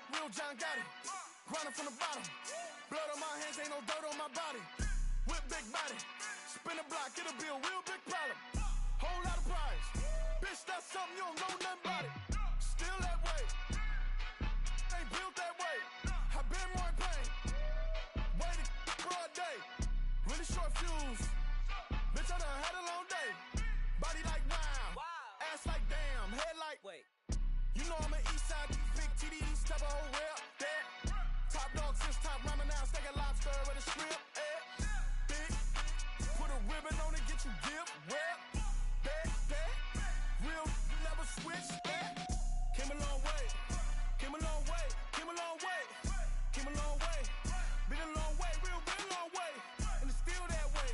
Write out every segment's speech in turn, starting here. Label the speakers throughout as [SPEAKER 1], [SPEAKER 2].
[SPEAKER 1] Real John Gotti, grinding from the bottom. Blood on my hands, ain't no dirt on my body. Whip big body, spin a block, it'll be a real big problem. Whole lot of prize, bitch, that's something you don't know nothing about it. Still that way, ain't built that way. I been more in pain, waiting broad day. Really short fuse, bitch, I done had a long day. Body like wow, ass like damn, head like wait. You know I'm an east side, big TDs, type of whole rep, that. Top dog since top ramen now, steak a lobster with a shrimp, big, put a ribbon on it, get you dip, rep, that, real, never switch, that. Came a long way, came a long way, came a long way, came a long way, been a long way, real long way, and it's still that way,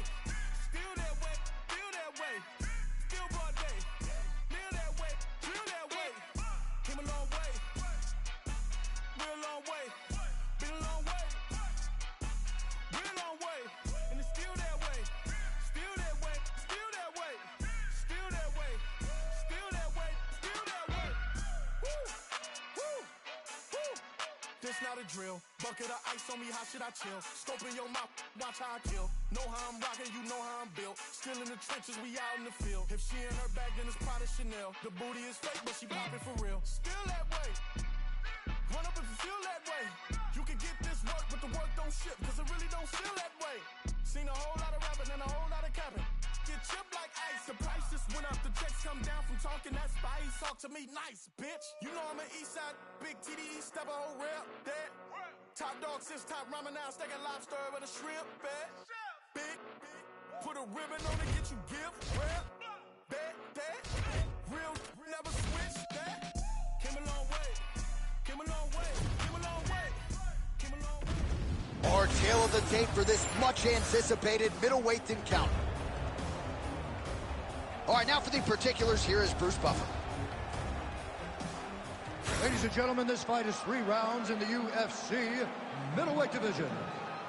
[SPEAKER 1] still that way, still that way, still broad day, still that way, still that way. Came a long way, real long way, been a long way, real long way, and it's still that way, still that way, still that way, still that way, still that way, still that way. Woo, woo, woo. This not a drill, bucket of ice on me, how should I chill? Scope in your mouth, watch how I kill. Know how I'm rocking, you know how I'm built. Still in the trenches, we out in the field. If she in her bag, then it's Prada Chanel. The booty is fake, but she poppin' for real. Still that way. Run up if you feel that way. You can get this work, but the work don't ship, cause it really don't feel that way. Seen a whole lot of rapping and a whole lot of capping. Get chipped like ice. The price just went up. The checks come down from talking that spice. Talk to me nice, bitch. You know I'm an east side, big TDE, step a whole rep, that. Top dog since top ramen now, steak and lobster with a shrimp, that. Big, put a ribbon on it, get you gift, rep, that. Real, never switch, that. Came a long way, came a long way, came a long way, came a long way.
[SPEAKER 2] Our tail of the tape for this much anticipated middleweight encounter. All right, now for the particulars, here is Bruce Buffer.
[SPEAKER 3] Ladies and gentlemen, this fight is 3 rounds in the UFC middleweight division.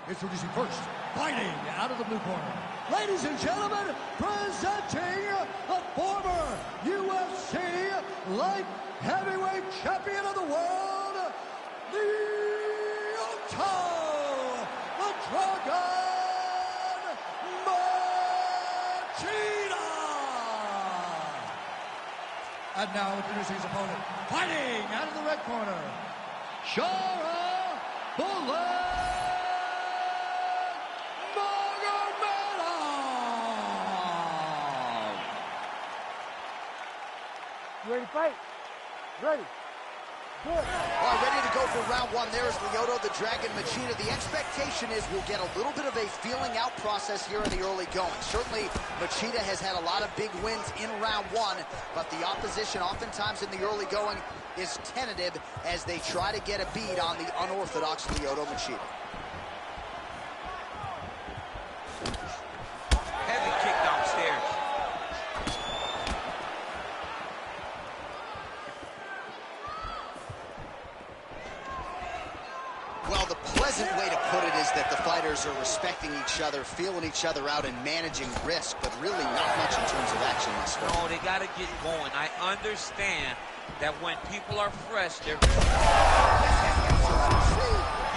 [SPEAKER 3] Introducing first, fighting out of the blue corner. Ladies and gentlemen, presenting the former UFC light heavyweight champion of the world, the Dragon Machida. And now introducing his opponent, fighting out of the red corner, Shara Bullet.
[SPEAKER 4] Ready to fight? Ready. Good.
[SPEAKER 2] All right, ready to go for round 1. There is Lyoto the Dragon Machida. The expectation is we'll get a little bit of a feeling out process here in the early going. Certainly, Machida has had a lot of big wins in round 1, but the opposition oftentimes in the early going is tentative as they try to get a bead on the unorthodox Lyoto Machida.
[SPEAKER 5] Heavy kick downstairs.
[SPEAKER 2] Well, the pleasant way to put it is that the fighters are respecting each other, feeling each other out, and managing risk, but really not much in terms of action thus far.
[SPEAKER 5] No, they got to get going. I understand that when people are fresh, they're... You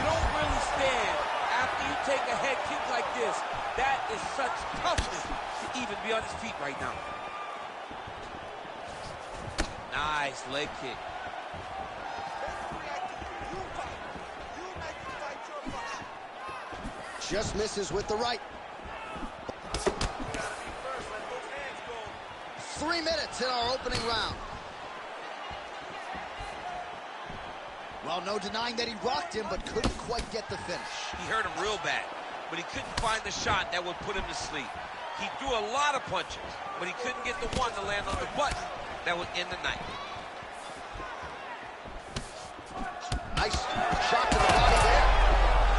[SPEAKER 5] don't really stand after you take a head kick like this. That is such toughness to even be on his feet right now. Nice leg kick.
[SPEAKER 2] Just misses with the right. 3 minutes in our opening round. Well, no denying that he rocked him, but couldn't quite get the finish.
[SPEAKER 5] He hurt him real bad, but he couldn't find the shot that would put him to sleep. He threw a lot of punches, but he couldn't get the one to land on the button that would end the night.
[SPEAKER 2] Nice shot to the body there.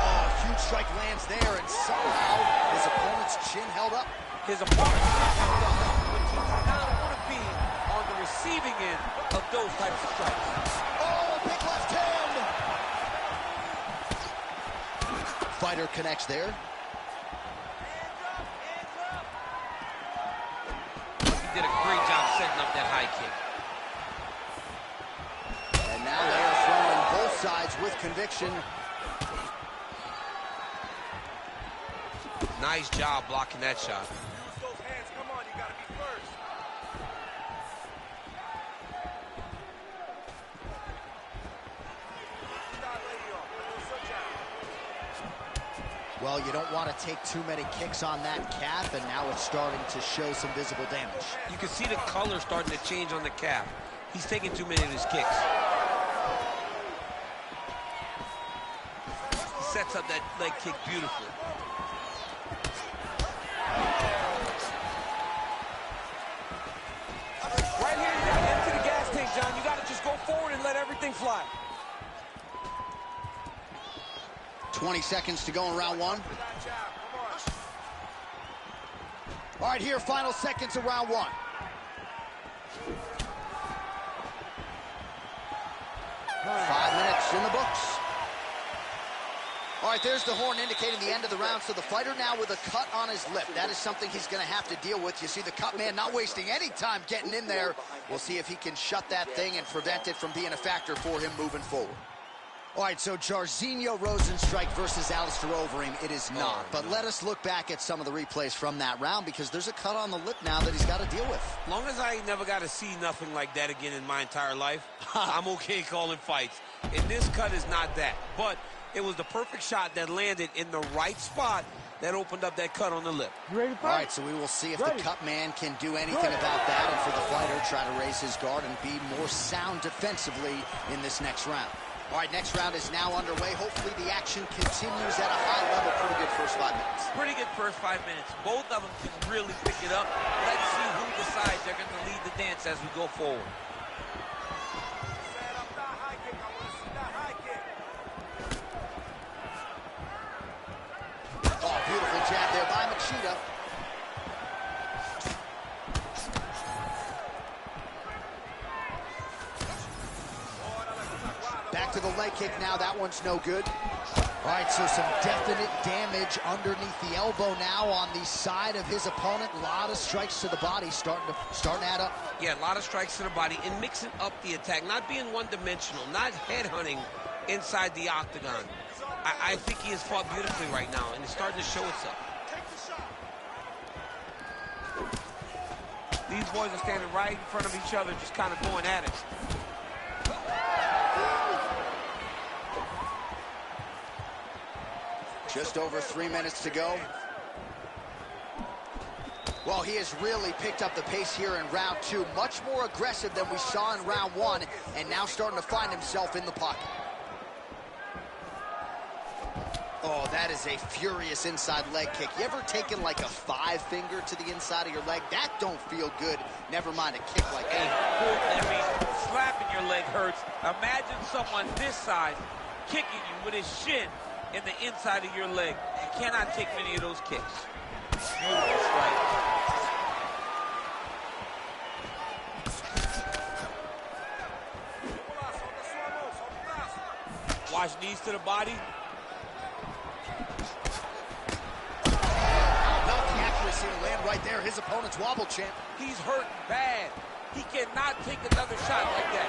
[SPEAKER 2] Oh, huge strike lands there, and somehow his opponent's chin held up.
[SPEAKER 5] His opponent's chin held up, but he does not want to be on the receiving end of those types of strikes.
[SPEAKER 2] Oh, big left hand. Fighter connects there.
[SPEAKER 5] He did a great job setting up that high kick.
[SPEAKER 2] And now they are throwing both sides conviction.
[SPEAKER 5] Nice job blocking that shot.
[SPEAKER 1] Use those hands. Come on, you gotta be first.
[SPEAKER 2] Well, you don't want to take too many kicks on that calf, and now it's starting to show some visible damage.
[SPEAKER 5] You can see the color starting to change on the calf. He's taking too many of his kicks. Sets up that leg kick beautifully.
[SPEAKER 6] Right here, you gotta empty the gas tank, John. You gotta just go forward and let everything fly.
[SPEAKER 2] 20 seconds to go in round one. All right, here, final seconds of round one. Five minutes in the books. All right, there's the horn indicating the end of the round. So the fighter now with a cut on his lip. That is something he's going to have to deal with. You see the cut man not wasting any time getting in there. We'll see if he can shut that thing and prevent it from being a factor for him moving forward. All right, so Jairzinho Rozenstruik versus Alistair Overeem, it is not. But let us look back at some of the replays from that round, because there's a cut on the lip now that he's got to deal with.
[SPEAKER 5] As long as I never got to see nothing like that again in my entire life, I'm okay calling fights. And this cut is not that. But it was the perfect shot that landed in the right spot that opened up that cut on the lip.
[SPEAKER 4] You ready to fight?
[SPEAKER 2] All right, so we will see if the cut man can do anything about that, and for the fighter, try to raise his guard and be more sound defensively in this next round. All right, next round is now underway. Hopefully the action continues at a high level. Pretty good first 5 minutes.
[SPEAKER 5] Pretty good first 5 minutes. Both of them can really pick it up. Let's see who decides they're going to lead the dance as we go forward.
[SPEAKER 1] Set up that high kick. I want to see that high kick.
[SPEAKER 2] Oh, beautiful jab there by Machida. Back to the leg kick now. That one's no good. All right, so some definite damage underneath the elbow now on the side of his opponent. A lot of strikes to the body starting to add up.
[SPEAKER 5] Yeah, a lot of strikes to the body and mixing up the attack, not being one-dimensional, not headhunting inside the octagon. I think he has fought beautifully right now, and it's starting to show itself. These boys are standing right in front of each other, just kind of going at it.
[SPEAKER 2] Just over 3 minutes to go. Well, he has really picked up the pace here in round two. Much more aggressive than we saw in round one, and now starting to find himself in the pocket. Oh, that is a furious inside leg kick. You ever taken like a 5-finger to the inside of your leg? That don't feel good. Never mind a kick like that.
[SPEAKER 5] I mean, slapping your leg hurts. Imagine someone this size kicking you with his shin in the inside of your leg. You cannot take many of those kicks. Beautiful strike. Watch knees to the body.
[SPEAKER 2] Not the accuracy to land right there. His opponent's wobble champ.
[SPEAKER 5] He's hurt bad. He cannot take another shot like that.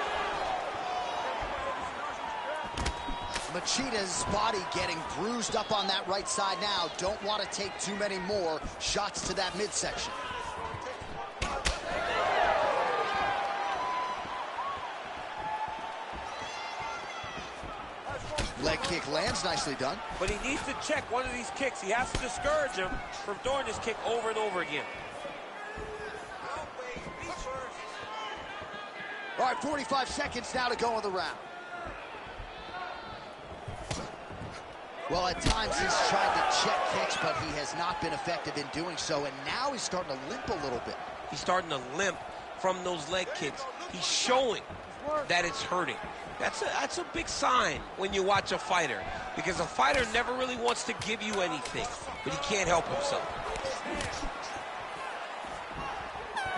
[SPEAKER 2] Machida's body getting bruised up on that right side now. Don't want to take too many more shots to that midsection. Leg kick lands, nicely done.
[SPEAKER 5] But he needs to check one of these kicks. He has to discourage him from doing this kick over and over again.
[SPEAKER 2] All right, 45 seconds now to go in the round. Well, at times he's tried to check kicks, but he has not been effective in doing so, and now he's starting to limp a little bit.
[SPEAKER 5] He's starting to limp from those leg kicks. He's showing that it's hurting. That's a big sign when you watch a fighter, because a fighter never really wants to give you anything, but he can't help himself.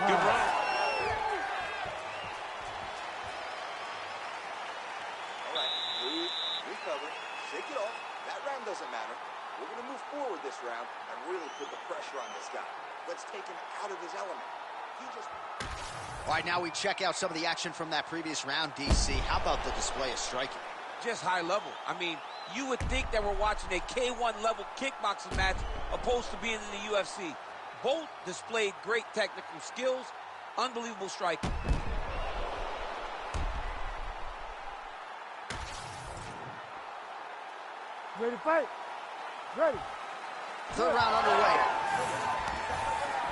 [SPEAKER 5] Good run.
[SPEAKER 7] All right, recover, shake it off. That round doesn't matter. We're going to move forward this round and really put the pressure on this guy. Let's take him out of his element. He just...
[SPEAKER 2] All right, now we check out some of the action from that previous round, DC. How about the display of striking?
[SPEAKER 5] just high level. I mean, you would think that we're watching a K1 level kickboxing match opposed to being in the UFC. Both displayed great technical skills, unbelievable striking.
[SPEAKER 4] Ready to fight? Ready.
[SPEAKER 2] Third round underway.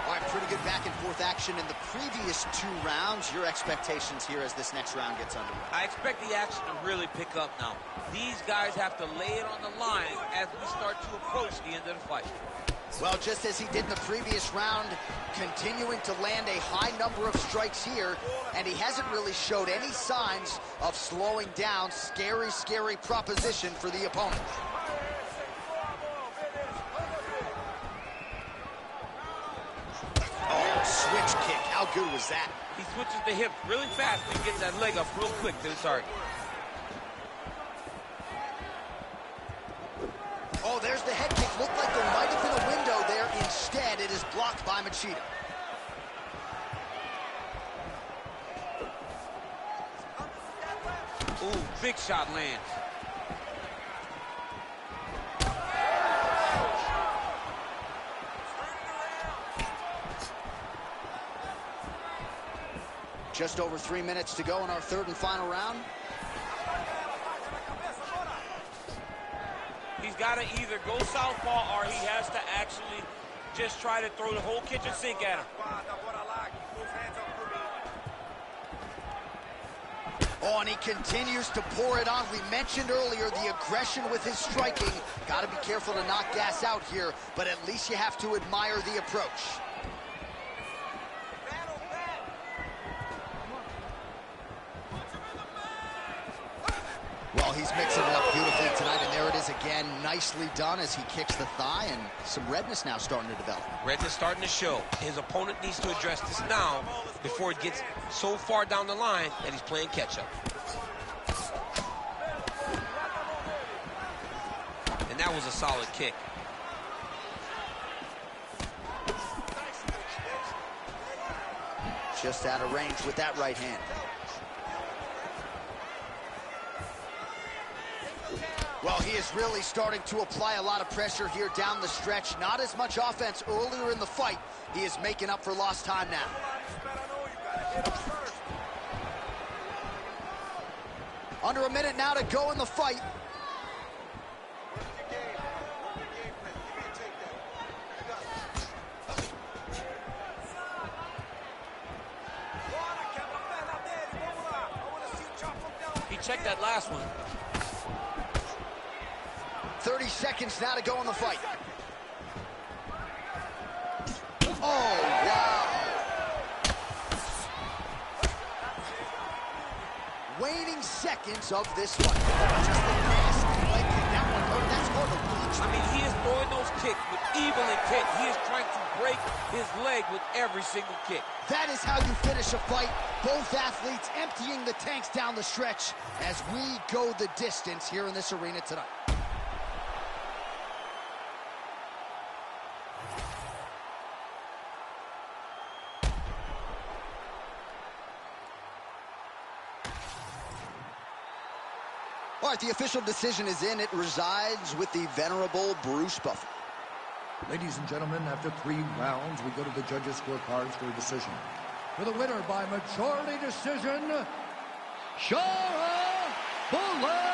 [SPEAKER 2] All right, pretty good back and forth action in the previous 2 rounds. Your expectations here as this next round gets underway?
[SPEAKER 5] I expect the action to really pick up now. These guys have to lay it on the line as we start to approach the end of the fight.
[SPEAKER 2] Well, just as he did in the previous round, continuing to land a high number of strikes here, and he hasn't really showed any signs of slowing down. Scary, scary proposition for the opponent. Oh, switch kick. How good was that?
[SPEAKER 5] He switches the hip really fast and gets that leg up real quick to the target.
[SPEAKER 2] Oh, there's the head kick. Looked like there might have been a window there. Instead, it is blocked by Machida.
[SPEAKER 5] Ooh, big shot lands.
[SPEAKER 2] Just over 3 minutes to go in our third and final round.
[SPEAKER 6] He's got to either go southpaw or he has to actually just try to throw the whole kitchen sink at him.
[SPEAKER 2] Oh, and he continues to pour it on. We mentioned earlier the aggression with his striking. Got to be careful to not gas out here, but at least you have to admire the approach. Well, he's mixing it up beautifully tonight, and there it is again. Nicely done as he kicks the thigh, and some redness now starting to develop.
[SPEAKER 5] Redness starting to show. His opponent needs to address this now before it gets so far down the line that he's playing catch-up. And that was a solid kick.
[SPEAKER 2] Just out of range with that right hand. Well, he is really starting to apply a lot of pressure here down the stretch. Not as much offense earlier in the fight. He is making up for lost time now. Under a minute now to go in the fight.
[SPEAKER 5] He checked that last one.
[SPEAKER 2] 30 seconds now to go in the fight. Oh, wow. Waning seconds of this fight. Just a nasty leg kick. That one, that's hard to watch.
[SPEAKER 5] I mean, he is throwing those kicks with evil intent. He is trying to break his leg with every single kick.
[SPEAKER 2] That is how you finish a fight. Both athletes emptying the tanks down the stretch as we go the distance here in this arena tonight. All right, the official decision is in. It resides with the venerable Bruce Buffer.
[SPEAKER 3] Ladies and gentlemen, after 3 rounds, we go to the judges' scorecards for a decision. For the winner by majority decision, Shara Bullet!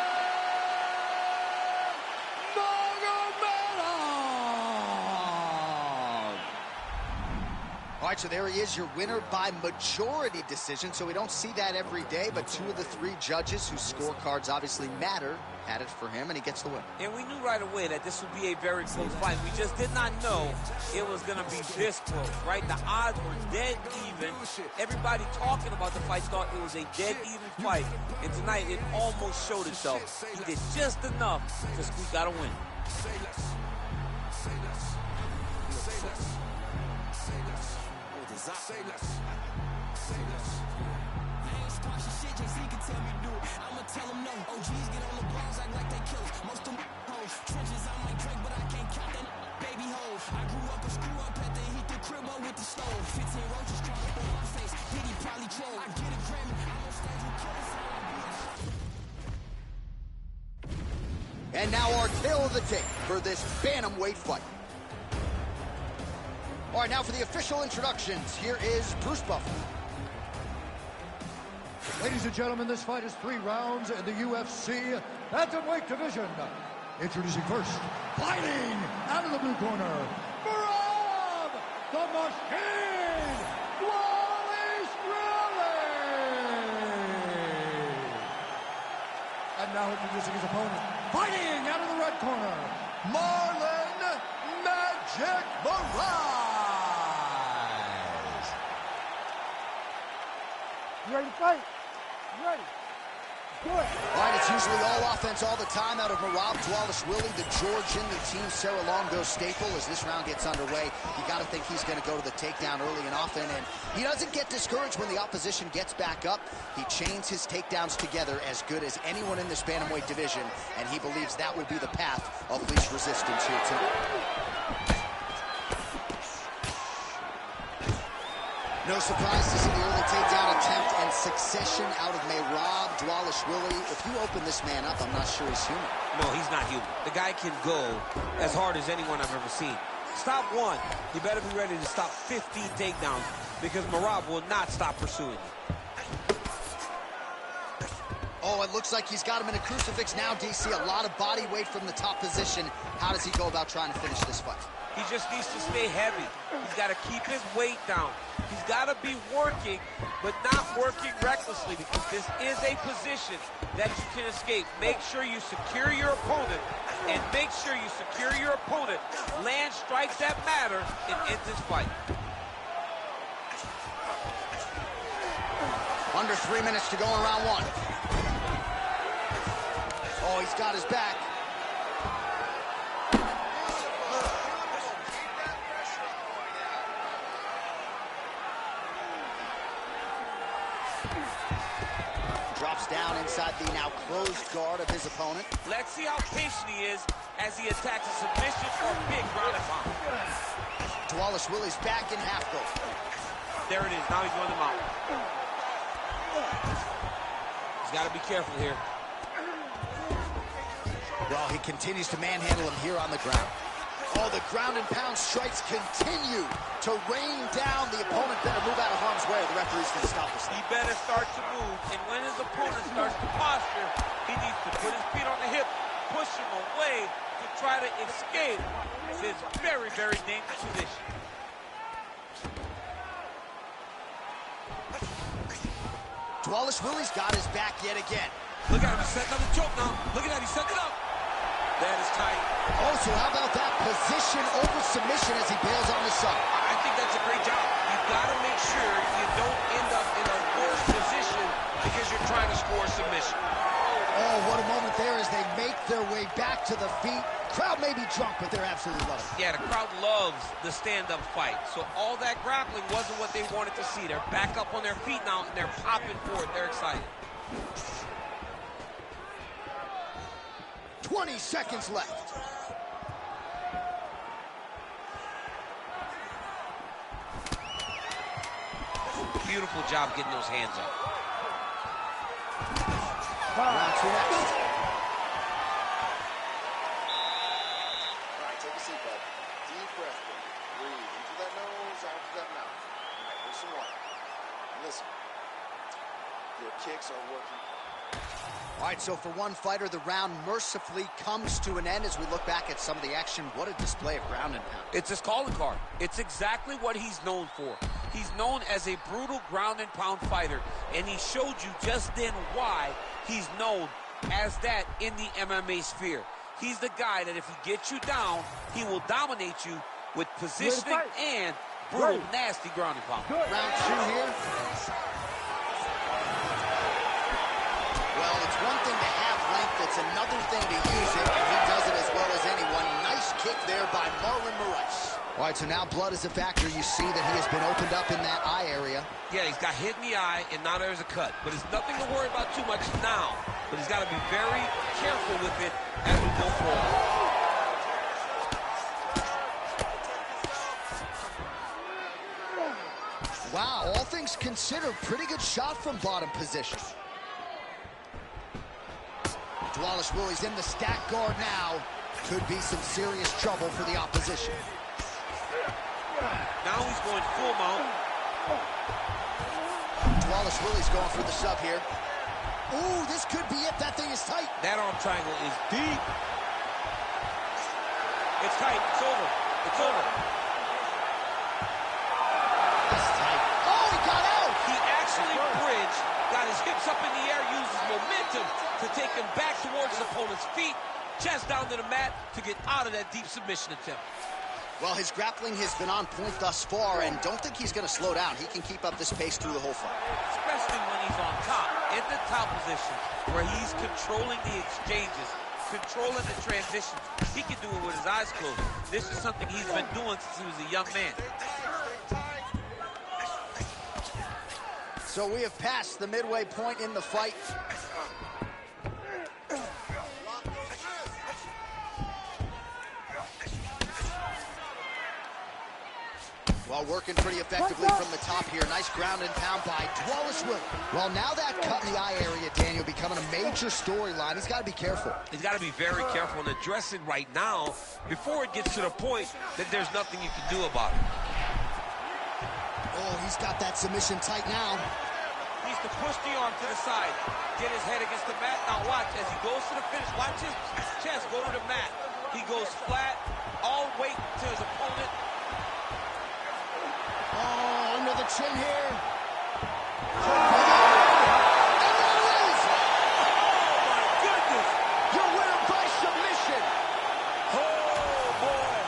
[SPEAKER 2] All right, so there he is, your winner by majority decision. So we don't see that every day, but 2 of the 3 judges whose scorecards obviously matter had it for him, and he gets the win.
[SPEAKER 6] And we knew right away that this would be a very close fight. We just did not know it was going to be this close, right? The odds were dead even. Everybody talking about the fight thought it was a dead even fight. And tonight, it almost showed itself. He did just enough to squeak out a win.
[SPEAKER 1] Say less. Say less. I ain't squashing shit, JC can tell me to do it. I'ma tell him no. OGs get on the blogs, act like they killers. Most of them hoes. Trenches, I'm like Drake, but I can't count that baby hoes. I grew up a screw up at the heat the crib up with the stove. 15 roaches crawling on my face. Diddy probably troll. I get a Grammy. I'm on stage with killers.
[SPEAKER 2] And now our tale of the tape for this bantamweight fight. All right, now for the official introductions, here is Bruce Buffer.
[SPEAKER 3] Ladies and gentlemen, this fight is 3 rounds in the UFC bantamweight division. Introducing first, fighting out of the blue corner, Marab, the Machine, Wallace Riley. And now introducing his opponent, fighting out of the red corner, Marlon Magic Moraes.
[SPEAKER 4] You ready to fight? You ready? Do it.
[SPEAKER 2] All right, it's usually all offense all the time out of Marab Dvalishvili, the Georgian, the Team Serra-Longo staple. As this round gets underway, you got to think he's going to go to the takedown early and often, and he doesn't get discouraged when the opposition gets back up. He chains his takedowns together as good as anyone in this bantamweight division, and he believes that will be the path of least resistance here tonight. No surprise to see the early takedown attempt and succession out of Marab Dvalishvili. If you open this man up, I'm not sure he's human.
[SPEAKER 5] No, he's not human. The guy can go as hard as anyone I've ever seen. Stop one, you better be ready to stop 15 takedowns because Marab will not stop pursuing you.
[SPEAKER 2] Oh, it looks like he's got him in a crucifix now, DC. A lot of body weight from the top position. How does he go about trying to finish this fight?
[SPEAKER 5] He just needs to stay heavy. He's got to keep his weight down. He's got to be working, but not working recklessly, because this is a position that you can escape. Make sure you secure your opponent, and make sure you secure your opponent. Land strikes that matter and end this fight.
[SPEAKER 2] Under 3 minutes to go in round 1. Oh, he's got his back. Drops down inside the now closed guard of his opponent.
[SPEAKER 5] Let's see how patient he is as he attacks a submission or big ground and pound.
[SPEAKER 2] Dvalishvili's back in half guard.
[SPEAKER 5] There it is. Now he's going to mount. He's got to be careful here.
[SPEAKER 2] Well, he continues to manhandle him here on the ground. Oh, the ground and pound strikes continue to rain down. The opponent better move out of harm's way. The referee's going to stop this thing.
[SPEAKER 5] He better start to move, and when his opponent starts to posture, he needs to put his feet on the hip, push him away to try to escape this very, very dangerous position.
[SPEAKER 2] Dvalishvili's got his back yet again.
[SPEAKER 5] Look at him, he's setting up the choke now. Look at that, he's setting it up. That is tight.
[SPEAKER 2] Oh, so how about that position over submission as he bails on the side?
[SPEAKER 5] I think that's a great job. You've got to make sure you don't end up in a worse position because you're trying to score a submission.
[SPEAKER 2] Oh, what a moment there as they make their way back to the feet. Crowd may be drunk, but they're absolutely loving it.
[SPEAKER 5] Yeah, the crowd loves the stand-up fight. So all that grappling wasn't what they wanted to see. They're back up on their feet now, and they're popping for it. They're excited.
[SPEAKER 2] 20 seconds left.
[SPEAKER 5] Beautiful job getting those hands up.
[SPEAKER 2] Round 2 next.
[SPEAKER 7] All right, take a seat, bud. Deep breath, bud. Breathe into that nose, out to that mouth. All right, here's some water. Listen, your kicks are working.
[SPEAKER 2] All right, so for one fighter, the round mercifully comes to an end as we look back at some of the action. What a display of ground and pound.
[SPEAKER 5] It's his calling card. It's exactly what he's known for. He's known as a brutal ground and pound fighter, and he showed you just then why he's known as that in the MMA sphere. He's the guy that if he gets you down, he will dominate you with positioning and brutal, nasty ground and pound.
[SPEAKER 2] Round 2 here. Well, it's one thing to have length, it's another thing to use it, and he does it as well as anyone. Nice kick there by Marlon Moraes. All right, so now blood is a factor. You see that he has been opened up in that eye area.
[SPEAKER 5] Yeah, he's got hit in the eye, and now there's a cut. But it's nothing to worry about too much now. But he's got to be very careful with it as we go forward.
[SPEAKER 2] Wow, all things considered, pretty good shot from bottom position. Wallace Willie's in the stack guard now. Could be some serious trouble for the opposition.
[SPEAKER 6] Now he's going full mount.
[SPEAKER 2] Wallace Willie's going for the sub here. Ooh, this could be it. That thing is tight.
[SPEAKER 6] That arm triangle is deep. It's tight. It's over. It's over.
[SPEAKER 2] That's tight. Oh, he got out.
[SPEAKER 6] He actually bridged, got his hips up in the air, used his momentum to take him back towards his opponent's feet, chest down to the mat to get out of that deep submission attempt.
[SPEAKER 2] Well, his grappling has been on point thus far, and don't think he's going to slow down. He can keep up this pace through the whole fight.
[SPEAKER 6] Especially when he's on top, in the top position, where he's controlling the exchanges, controlling the transitions. He can do it with his eyes closed. This is something he's been doing since he was a young man.
[SPEAKER 2] So we have passed the midway point in the fight. Well, working pretty effectively from the top here. Nice ground and pound by Wallace Willie. Well, now that cut in the eye area, Daniel, becoming a major storyline. He's got to be careful.
[SPEAKER 6] He's got to be very careful and address it right now before it gets to the point that there's nothing you can do about it.
[SPEAKER 2] Oh, he's got that submission tight now.
[SPEAKER 6] He needs to push the arm to the side, get his head against the mat. Now watch, as he goes to the finish, watch his chest go to the mat. He goes flat, all weight to his opponent.
[SPEAKER 2] Oh, under the chin here.
[SPEAKER 6] Oh, my goodness.
[SPEAKER 2] Your winner by submission.
[SPEAKER 6] Oh, boy.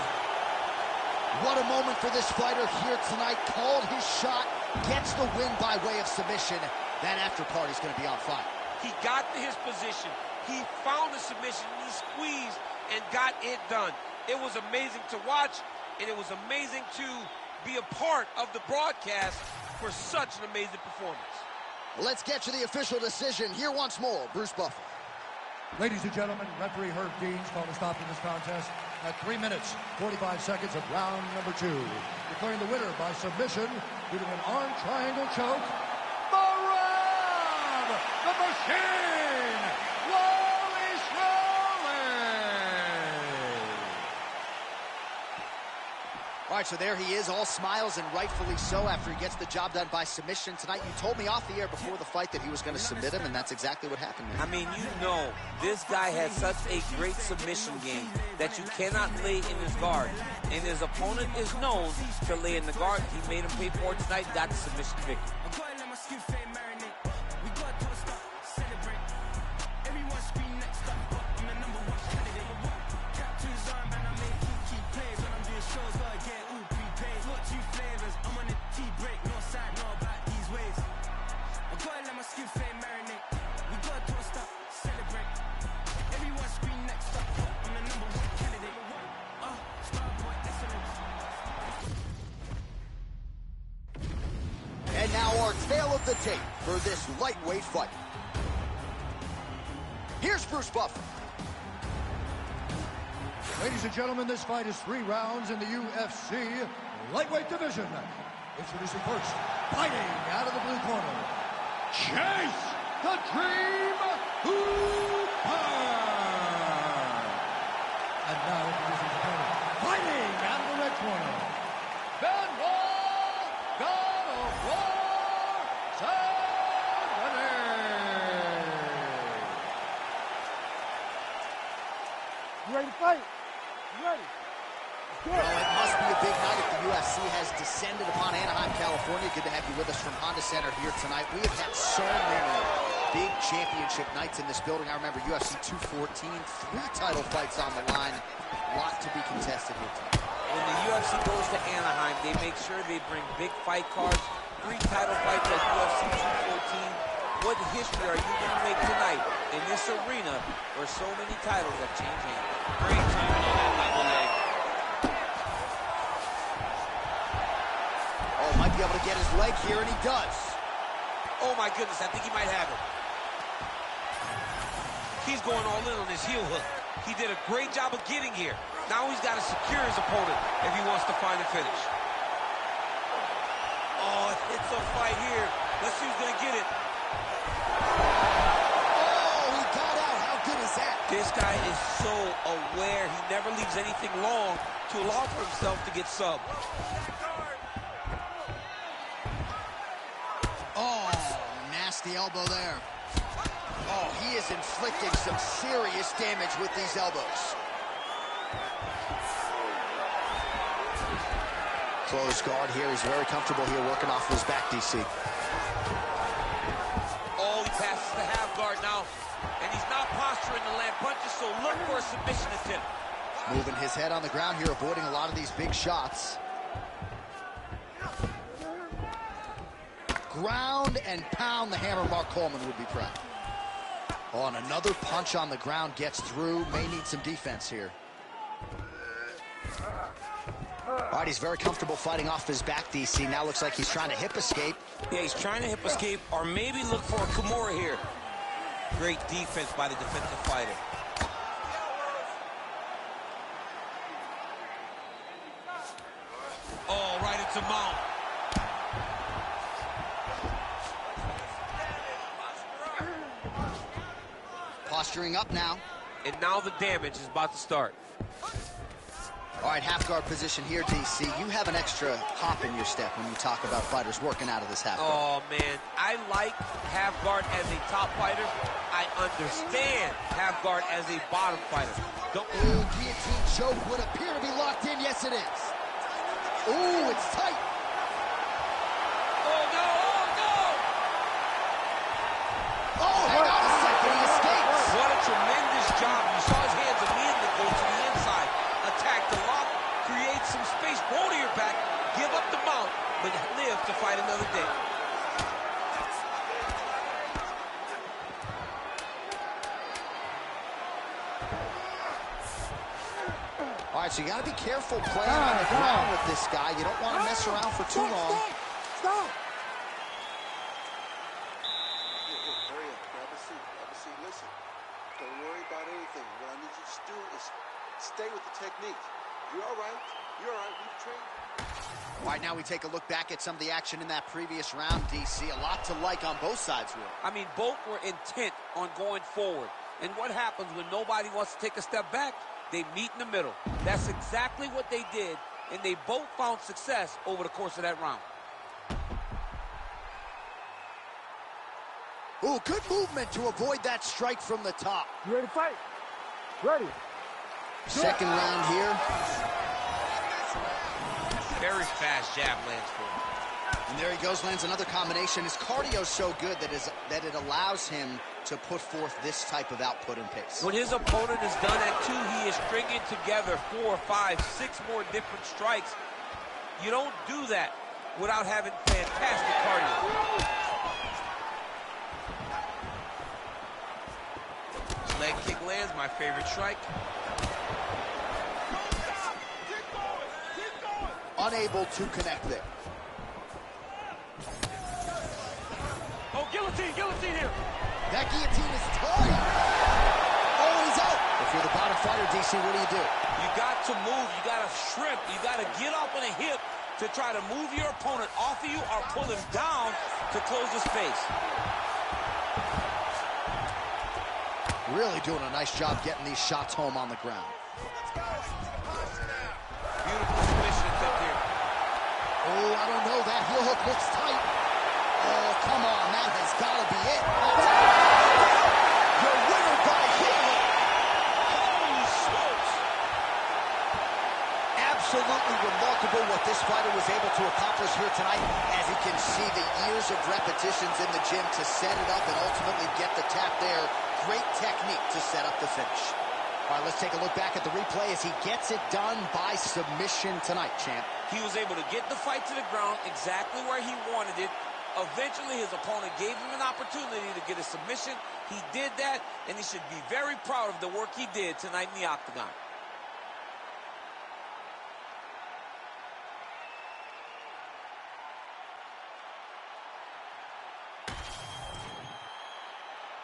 [SPEAKER 2] What a moment for this fighter here tonight. Called his shot, gets the win by way of submission. That after party's going to be on fire.
[SPEAKER 6] He got to his position. He found the submission. He squeezed and got it done. It was amazing to watch, and it was amazing to be a part of the broadcast for such an amazing performance.
[SPEAKER 2] Let's get to the official decision. Here once more, Bruce Buffer.
[SPEAKER 3] Ladies and gentlemen, referee Herb Dean's called a stop in this contest at 3 minutes, 45 seconds of round number 2. Declaring the winner by submission due to an arm triangle choke, Marab, the Machine, Wallace Willie.
[SPEAKER 2] All right, so there he is, all smiles, and rightfully so, after he gets the job done by submission tonight. You told me off the air before the fight that he was going to submit him, and that's exactly what happened, man.
[SPEAKER 6] I mean, you know, this guy has such a great submission game that you cannot lay in his guard. And his opponent is known to lay in the guard. He made him pay for it tonight, got the submission victory.
[SPEAKER 2] And now our tale of the tape for this lightweight fight. Here's Bruce Buffer.
[SPEAKER 3] Ladies and gentlemen, this fight is 3 rounds in the UFC lightweight division. Introducing first, fighting out of the blue corner, Chase the Dream Hooper. And now introducing his opponent, fighting out of the red corner, Benoit God of War Saturday.
[SPEAKER 4] You ready to fight? You ready?
[SPEAKER 2] Well, it must be a big night if the UFC has descended upon Anaheim, California. Good to have you with us from Honda Center here tonight. We have had so many big championship nights in this building. I remember UFC 214, 3 title fights on the line. A lot to be contested here tonight.
[SPEAKER 6] When the UFC goes to Anaheim, they make sure they bring big fight cards, 3 title fights at UFC 214. What history are you going to make tonight in this arena where so many titles have changed hands? Great timing on that double leg.
[SPEAKER 2] Oh, might be able to get his leg here, and he does.
[SPEAKER 6] Oh my goodness, I think he might have it. He's going all in on his heel hook. He did a great job of getting here. Now he's got to secure his opponent if he wants to find a finish. Oh, it's a fight here. Let's see who's going to get it.
[SPEAKER 2] Oh, he got out. How good is that?
[SPEAKER 6] This guy is so aware. He never leaves anything long to allow for himself to get subbed.
[SPEAKER 2] Oh, nasty elbow there. Oh, he is inflicting some serious damage with these elbows. Close guard here. He's very comfortable here working off his back, DC.
[SPEAKER 6] Oh, he passes the half guard now. And he's not posturing to land punches, so look for a submission attempt.
[SPEAKER 2] Moving his head on the ground here, avoiding a lot of these big shots. Ground and pound the hammer. Mark Coleman would be proud. Oh, and another punch on the ground gets through. May need some defense here. All right, he's very comfortable fighting off his back, DC. Now looks like he's trying to hip escape.
[SPEAKER 6] Yeah, he's trying to hip escape or maybe look for a Kimura here. Great defense by the defensive fighter. Oh, right into mount.
[SPEAKER 2] Posturing up now.
[SPEAKER 6] And now the damage is about to start.
[SPEAKER 2] All right, half guard position here, DC. You have an extra hop in your step when you talk about fighters working out of this half guard.
[SPEAKER 6] Oh, man. I like half guard as a top fighter. I understand half guard as a bottom fighter.
[SPEAKER 2] Ooh, guillotine choke would appear to be locked in. Yes, it is. Ooh, it's tight.
[SPEAKER 6] Oh, no, oh, no!
[SPEAKER 2] Oh, hang on a second, he escapes.
[SPEAKER 6] What a tremendous job. You saw his hands immediately go to the inside. Attack the lock, create some space, roll to your back, give up the mount, but live to fight another day.
[SPEAKER 2] All right, so you got to be careful playing on the ground with this guy. You don't want to mess around for too long.
[SPEAKER 4] Stop!
[SPEAKER 7] Hurry up, grab a seat, listen. Don't worry about anything. What I need you to do is stay with the technique. You're all right. We've trained.
[SPEAKER 2] All right, now we take a look back at some of the action in that previous round, DC. A lot to like on both sides, really.
[SPEAKER 6] I mean, both were intent on going forward. And what happens when nobody wants to take a step back? They meet in the middle. That's exactly what they did, and they both found success over the course of that round.
[SPEAKER 2] Ooh, good movement to avoid that strike from the top.
[SPEAKER 4] You ready to fight? Ready.
[SPEAKER 2] Second round here.
[SPEAKER 5] Very fast jab lands for him.
[SPEAKER 2] And there he goes, lands another combination. His cardio's so good that it allows him to put forth this type of output and pace.
[SPEAKER 6] When his opponent is done at 2, he is stringing together 4, 5, 6 more different strikes. You don't do that without having fantastic cardio.
[SPEAKER 5] Leg kick lands, my favorite strike.
[SPEAKER 2] Unable to connect there.
[SPEAKER 6] Oh, guillotine here.
[SPEAKER 2] That guillotine is tight. Oh, he's out. If you're the bottom fighter, DC, what do?
[SPEAKER 6] You got to move. You got to shrimp. You got to get up on a hip to try to move your opponent off of you or pull him down to close his face.
[SPEAKER 2] Really doing a nice job getting these shots home on the ground.
[SPEAKER 6] Beautiful submission attempt here.
[SPEAKER 2] Oh, I don't know. That heel hook looks tight. Oh, come on. That has got to be it. Your winner by heel hook.
[SPEAKER 6] Holy smokes.
[SPEAKER 2] Absolutely remarkable what this fighter was able to accomplish here tonight. As you can see, the years of repetitions in the gym to set it up and ultimately get the tap there. Great technique to set up the finish. All right, let's take a look back at the replay as he gets it done by submission tonight, champ.
[SPEAKER 6] He was able to get the fight to the ground exactly where he wanted it. Eventually, his opponent gave him an opportunity to get a submission. He did that, and he should be very proud of the work he did tonight in the octagon.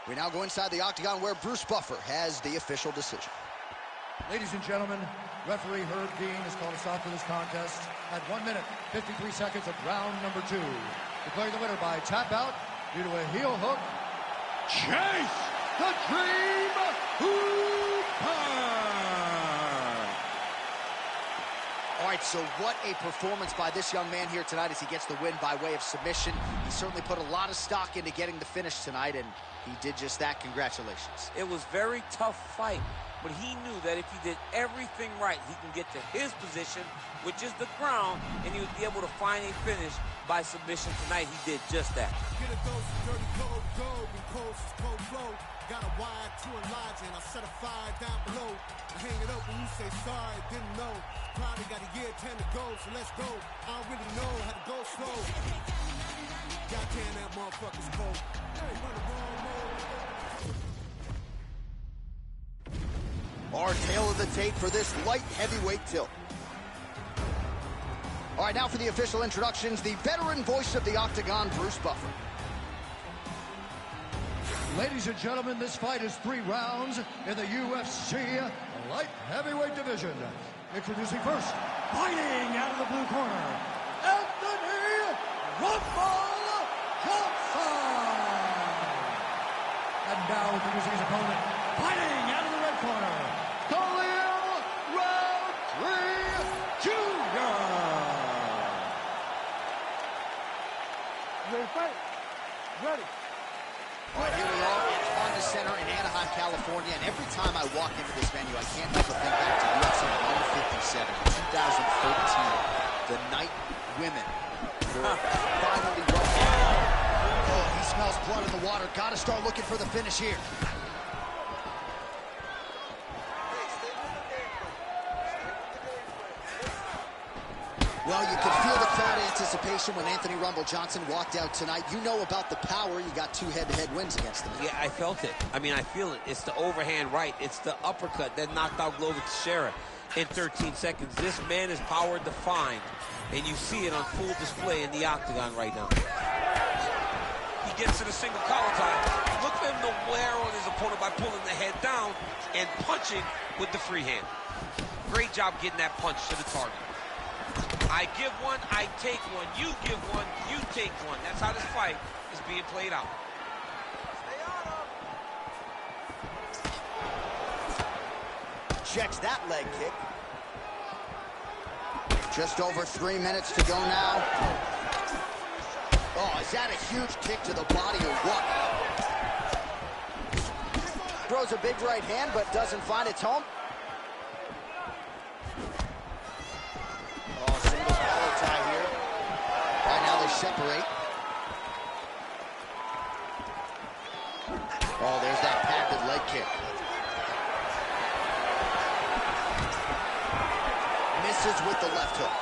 [SPEAKER 2] We now go inside the octagon where Bruce Buffer has the official decision.
[SPEAKER 3] Ladies and gentlemen, referee Herb Dean has called a stop to this contest at 1 minute, 53 seconds of round number 2. Declaring the winner by tap out due to a heel hook, Chase the Dream
[SPEAKER 2] right, so what a performance by this young man here tonight as he gets the win by way of submission. He certainly put a lot of stock into getting the finish tonight, and he did just that. Congratulations.
[SPEAKER 6] It was a very tough fight, but he knew that if he did everything right, he can get to his position, which is the ground, and he would be able to find a finish by submission tonight. He did just that.
[SPEAKER 1] Get a dose of dirty cold gold and cold flow. Got a wire to a lodge and I set a fire down below. I hang it up when you say sorry, didn't know. Probably got a year 10 to go, so let's go. I don't really know how to go slow. Goddamn, that motherfucker's cold. Hey, run the wrong mode.
[SPEAKER 2] Our tail of the tape for this light heavyweight tilt. All right, now for the official introductions, the veteran voice of the Octagon, Bruce Buffer.
[SPEAKER 3] Ladies and gentlemen, this fight is 3 rounds in the UFC light heavyweight division. Introducing first, fighting out of the blue corner, Anthony Rumble Johnson. And now introducing his opponent, fighting out of the red corner, Khalil Roundtree Jr.
[SPEAKER 4] Ready to fight? Ready.
[SPEAKER 2] All right, here we are at Honda Center in Anaheim, California, and every time I walk into this venue, I can't help but think back to UFC 157 in 2013. The night women were finally running. Oh, he smells blood in the water. Got to start looking for the finish here. Well, you could feel the crowd anticipation when Anthony Rumble Johnson walked out tonight. You know about the power. You got 2 head-to-head wins against him.
[SPEAKER 6] Yeah, I felt it. I mean, I feel it. It's the overhand right. It's the uppercut that knocked out Glover Teixeira in 13 seconds. This man is power defined, and you see it on full display in the octagon right now. He gets to the single collar tie. Look for him to wear on his opponent by pulling the head down and punching with the free hand. Great job getting that punch to the target. I give one, I take one. You give one, you take one. That's how this fight is being played out.
[SPEAKER 2] Checks that leg kick. Just over 3 minutes to go now. Oh, is that a huge kick to the body or what? Throws a big right hand, but doesn't find its home. Oh, single collar tie here. Right now they separate. Oh, there's that patented leg kick. Misses with the left hook.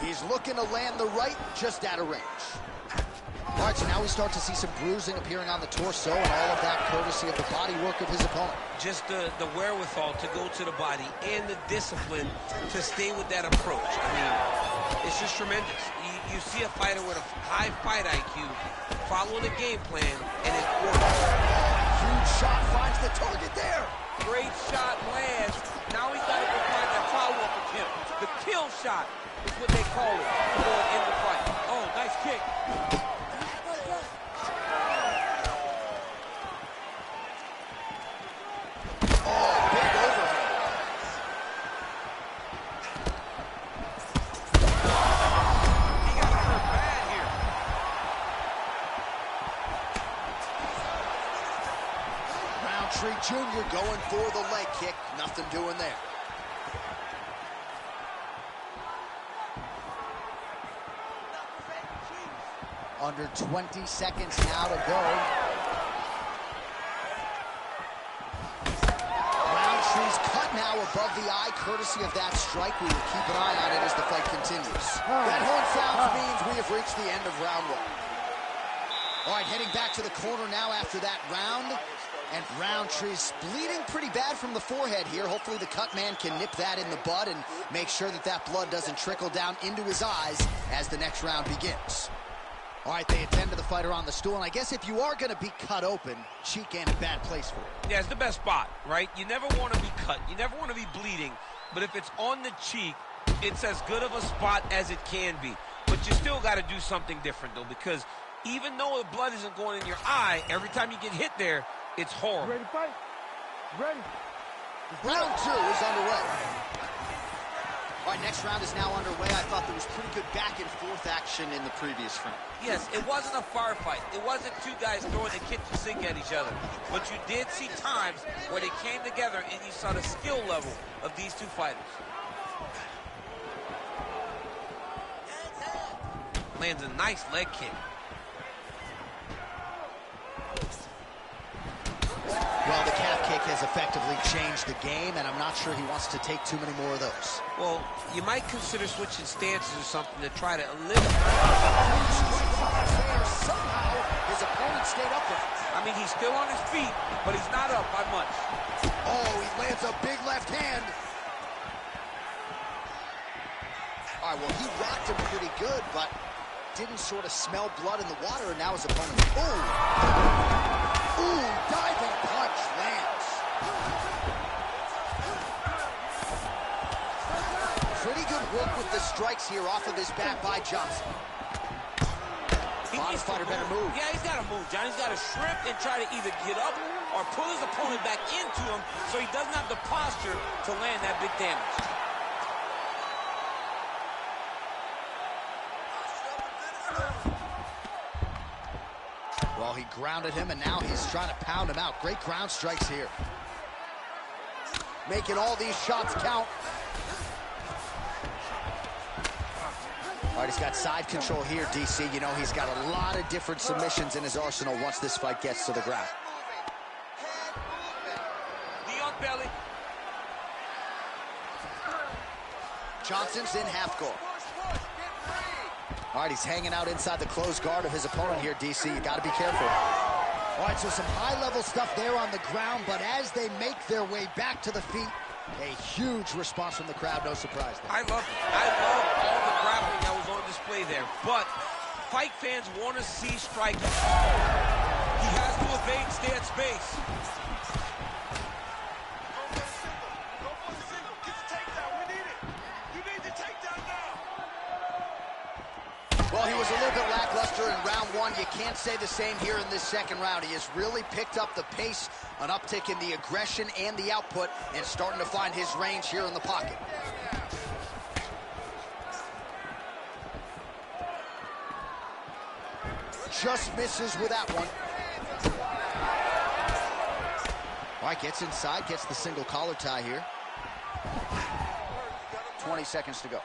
[SPEAKER 2] He's looking to land the right, just out of range. All right, so now we start to see some bruising appearing on the torso, and all of that courtesy of the body work of his opponent.
[SPEAKER 6] Just the wherewithal to go to the body and the discipline to stay with that approach. I mean, it's just tremendous. You see a fighter with a high fight IQ following the game plan, and it works.
[SPEAKER 2] Huge shot finds the target there.
[SPEAKER 6] Great shot lands. Now he's got to go find that follow-up attempt. The kill shot is what they call it going in the fight. Oh, nice kick.
[SPEAKER 2] Jr. going for the leg kick. Nothing doing there. Under 20 seconds now to go. Roundtree's cut now above the eye, courtesy of that strike. We will keep an eye on it as the fight continues. That horn sounds means we have reached the end of round 1. All right, heading back to the corner now after that round. And Roundtree's bleeding pretty bad from the forehead here. Hopefully the cut man can nip that in the bud and make sure that that blood doesn't trickle down into his eyes as the next round begins. All right, they attend to the fighter on the stool, and I guess if you are going to be cut open, cheek ain't a bad place for it.
[SPEAKER 6] Yeah, it's the best spot, right? You never want to be cut. You never want to be bleeding. But if it's on the cheek, it's as good of a spot as it can be. But you still got to do something different, though, because even though the blood isn't going in your eye, every time you get hit there, it's horrible.
[SPEAKER 4] Ready to fight? Ready?
[SPEAKER 2] Round 2 is underway. All right, next round is now underway. I thought there was pretty good back and forth action in the previous round.
[SPEAKER 6] Yes, it wasn't a firefight. It wasn't two guys throwing the kitchen sink at each other. But you did see times where they came together and you saw the skill level of these two fighters.
[SPEAKER 5] Lands a nice leg kick.
[SPEAKER 2] Well, the calf kick has effectively changed the game, and I'm not sure he wants to take too many more of those.
[SPEAKER 5] Well, you might consider switching stances or something to try to eliminate.
[SPEAKER 2] Somehow, his opponent stayed upright.
[SPEAKER 6] I mean, he's still on his feet, but he's not up by much.
[SPEAKER 2] Oh, he lands a big left hand. All right, well, he rocked him pretty good, but didn't sort of smell blood in the water, and now his opponent... Ooh, diving punch lands. Pretty good work with the strikes here off of his back by Johnson. Bottom fighter better move.
[SPEAKER 6] Yeah, he's got to move, John. He's got to shrimp and try to either get up or pull his opponent back into him so he doesn't have the posture to land that big damage.
[SPEAKER 2] Well, he grounded him, and now he's trying to pound him out. Great ground strikes here. Making all these shots count. All right, he's got side control here, DC. You know, he's got a lot of different submissions in his arsenal once this fight gets to the ground.
[SPEAKER 6] Knee on belly.
[SPEAKER 2] Johnson's in half guard. All right, he's hanging out inside the closed guard of his opponent here, DC. You got to be careful. All right, so some high-level stuff there on the ground, but as they make their way back to the feet, a huge response from the crowd, no surprise there.
[SPEAKER 5] I love all the grappling that was on display there, but fight fans want to see striking. He has to evade, stay at space.
[SPEAKER 2] Well, he was a little bit lackluster in round 1. You can't say the same here in this second round. He has really picked up the pace, an uptick in the aggression and the output, and starting to find his range here in the pocket. Just misses with that one. All right, gets inside, gets the single collar tie here. 20 seconds to go.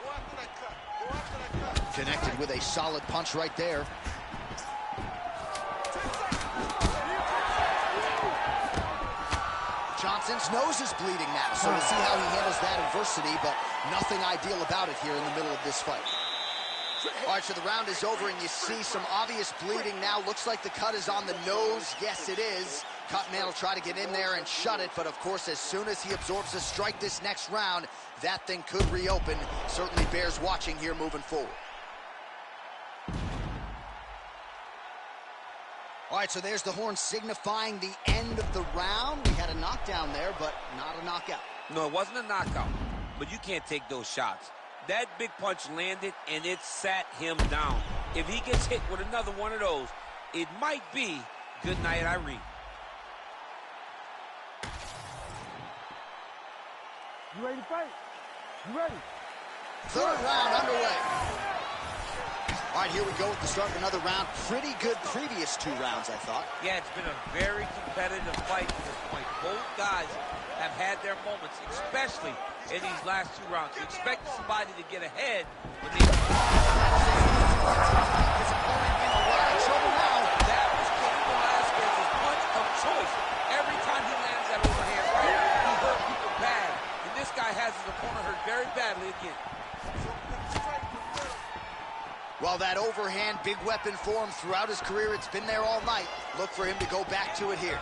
[SPEAKER 2] Connected with a solid punch right there. Johnson's nose is bleeding now, so we'll see how he handles that adversity, but nothing ideal about it here in the middle of this fight. All right, so the round is over, and you see some obvious bleeding now. Looks like the cut is on the nose. Yes, it is. Cutman will try to get in there and shut it, but of course, as soon as he absorbs a strike this next round, that thing could reopen. Certainly bears watching here moving forward. All right, so there's the horn signifying the end of the round. We had a knockdown there, but not a knockout.
[SPEAKER 6] No, it wasn't a knockout, but you can't take those shots. That big punch landed, and it sat him down. If he gets hit with another one of those, it might be good night, Irene.
[SPEAKER 4] You ready to fight? You ready?
[SPEAKER 2] Third round underway. All right, here we go with the start of another round. Pretty good previous 2 rounds, I thought.
[SPEAKER 6] Yeah, it's been a very competitive fight to this point. Both guys have had their moments, especially in these last 2 rounds. You expect somebody to get ahead when they...
[SPEAKER 2] His opponent in a lot of trouble now.
[SPEAKER 6] That was Cain Velasquez's punch of choice. Every time he lands that overhand right, he hurt people bad. And this guy has his opponent hurt very badly again.
[SPEAKER 2] Well, that overhand, big weapon for him throughout his career. It's been there all night. Look for him to go back to it here.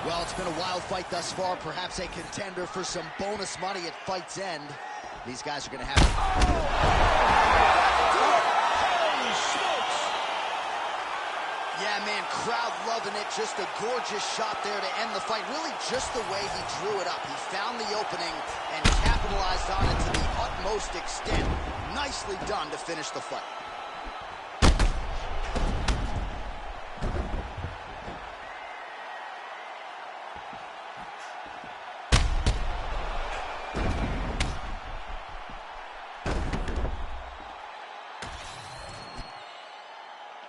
[SPEAKER 2] Well, it's been a wild fight thus far. Perhaps a contender for some bonus money at fight's end. These guys are going to have...
[SPEAKER 1] Holy smokes!
[SPEAKER 2] Yeah, man, crowd loving it. Just a gorgeous shot there to end the fight. Really just the way he drew it up. He found the opening and capitalized on it to the utmost extent. Nicely done to finish the fight.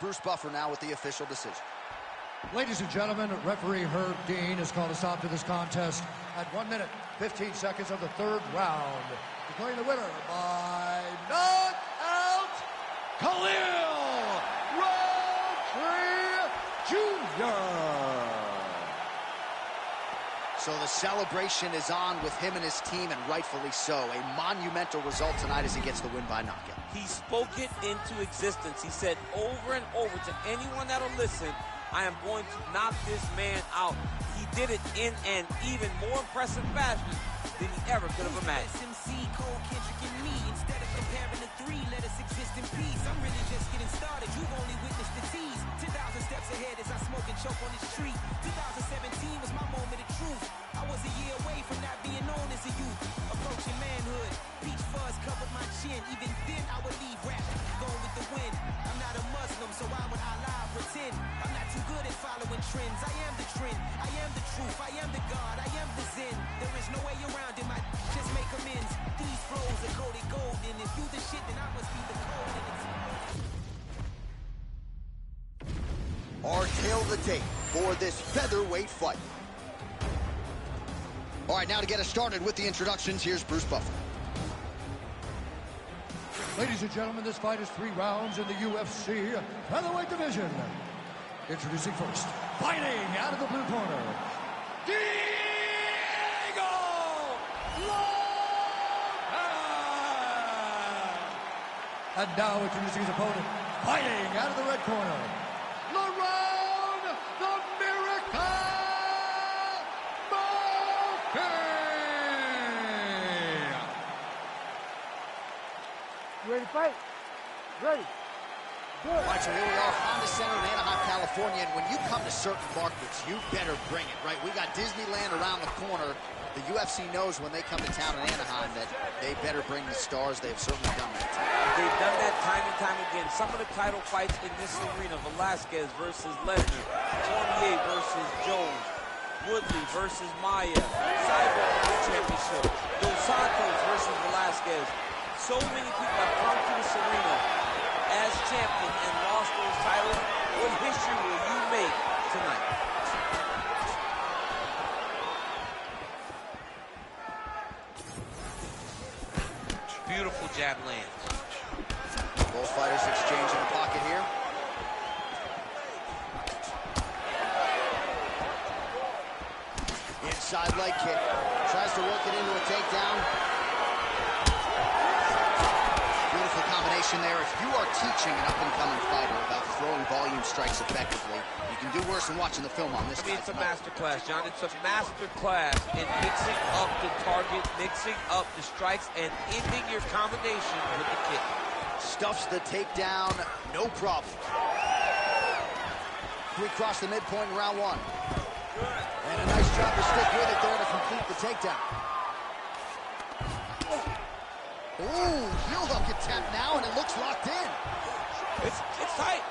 [SPEAKER 2] Bruce Buffer now with the official decision.
[SPEAKER 3] Ladies and gentlemen, referee Herb Dean has called a stop to this contest at 1 minute, 15 seconds of the third round, declaring the winner by knockout, Khalil Roundtree Jr.
[SPEAKER 2] So the celebration is on with him and his team, and rightfully so. A monumental result tonight as he gets the win by knockout.
[SPEAKER 6] He spoke it into existence. He said over and over to anyone that'll listen, I am going to knock this man out. He did it in an even more impressive fashion than he ever could have imagined.
[SPEAKER 8] Instead of comparing the three, let us exist in peace. I'm really just getting started. You've only witnessed the tease. 10,000 steps ahead as I smoke and choke on this street. 2017 was my moment of truth. I was a year away from not being known as a youth. Approaching manhood. Peach fuzz covered my chin. Even then I would leave rap going with the wind. I'm not a Muslim, so why would I lie or pretend? I'm not too good at following trends. I am the trend. I am the truth. I am the God. I am the Zen. There is no way around it. My just make amends. These flows are coated gold, and if you the shit, then I must be the code.
[SPEAKER 2] Our tail of the tape for this featherweight fight. All right, now to get us started with the introductions, here's Bruce Buffer.
[SPEAKER 3] Ladies and gentlemen, this fight is 3 rounds in the UFC featherweight division. Introducing first, fighting out of the blue corner, Diego Lopez! And now introducing his opponent, fighting out of the red corner, Lerone the Miracle Murphy!
[SPEAKER 4] You ready to fight? Ready.
[SPEAKER 2] All right, so here we are, Honda Center in Anaheim, California, and when you come to certain markets, you better bring it, right? We got Disneyland around the corner. The UFC knows when they come to town in Anaheim that they better bring the stars. They've certainly done that.
[SPEAKER 6] They've done that time and time again. Some of the title fights in this arena, Velasquez versus Lesnar, Cormier versus Jones, Woodley versus Maia, Cyborg Championship, Dos Santos versus Velasquez. So many people have come to this arena as champion and lost those titles. What history will you make tonight?
[SPEAKER 5] Beautiful jab lands.
[SPEAKER 2] Both fighters exchange in the pocket here. Inside leg kick. Tries to work it into a takedown. Beautiful combination there. If you are teaching an up-and-coming fighter about throwing volume strikes effectively, you can do worse than watching the film on this.
[SPEAKER 6] I mean, it's a master class, John. It's a master class in mixing up the target, mixing up the strikes, and ending your combination with the kick.
[SPEAKER 2] Stuffs the takedown, no problem. We cross the midpoint in round 1. And a nice job to stick with it there to complete the takedown. Ooh, heel hook attempt now, and it looks locked in.
[SPEAKER 6] It's tight.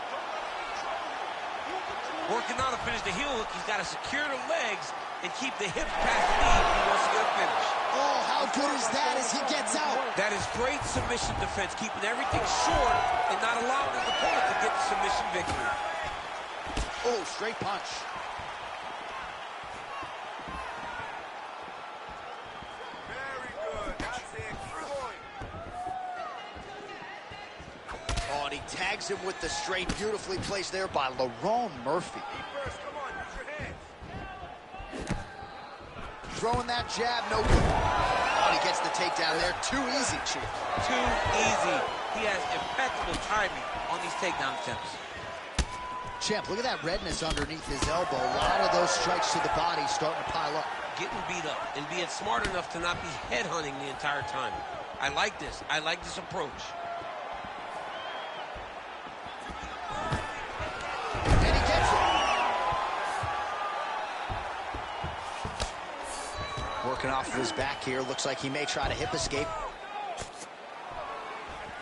[SPEAKER 6] Working on to finish the heel hook, he's got to secure the legs and keep the hips past the knee if he wants to get a finish.
[SPEAKER 2] Oh, how good is that as he gets out?
[SPEAKER 6] That is great submission defense, keeping everything short and not allowing his opponent to get the submission victory.
[SPEAKER 2] Oh, straight punch.
[SPEAKER 7] Very good. That's it.
[SPEAKER 2] Oh, and he tags him with the straight, beautifully placed there by Lerone Murphy.
[SPEAKER 7] First, come on, use your hands.
[SPEAKER 2] Throwing that jab, no good. Oh, and he gets the takedown there. Too easy, Chief.
[SPEAKER 6] Too easy. He has impeccable timing on these takedown attempts.
[SPEAKER 2] Champ, look at that redness underneath his elbow. A lot of those strikes to the body starting to pile up.
[SPEAKER 5] Getting beat up and being smart enough to not be headhunting the entire time. I like this. I like this approach.
[SPEAKER 2] And he gets it. Working off of his back here. Looks like he may try to hip escape.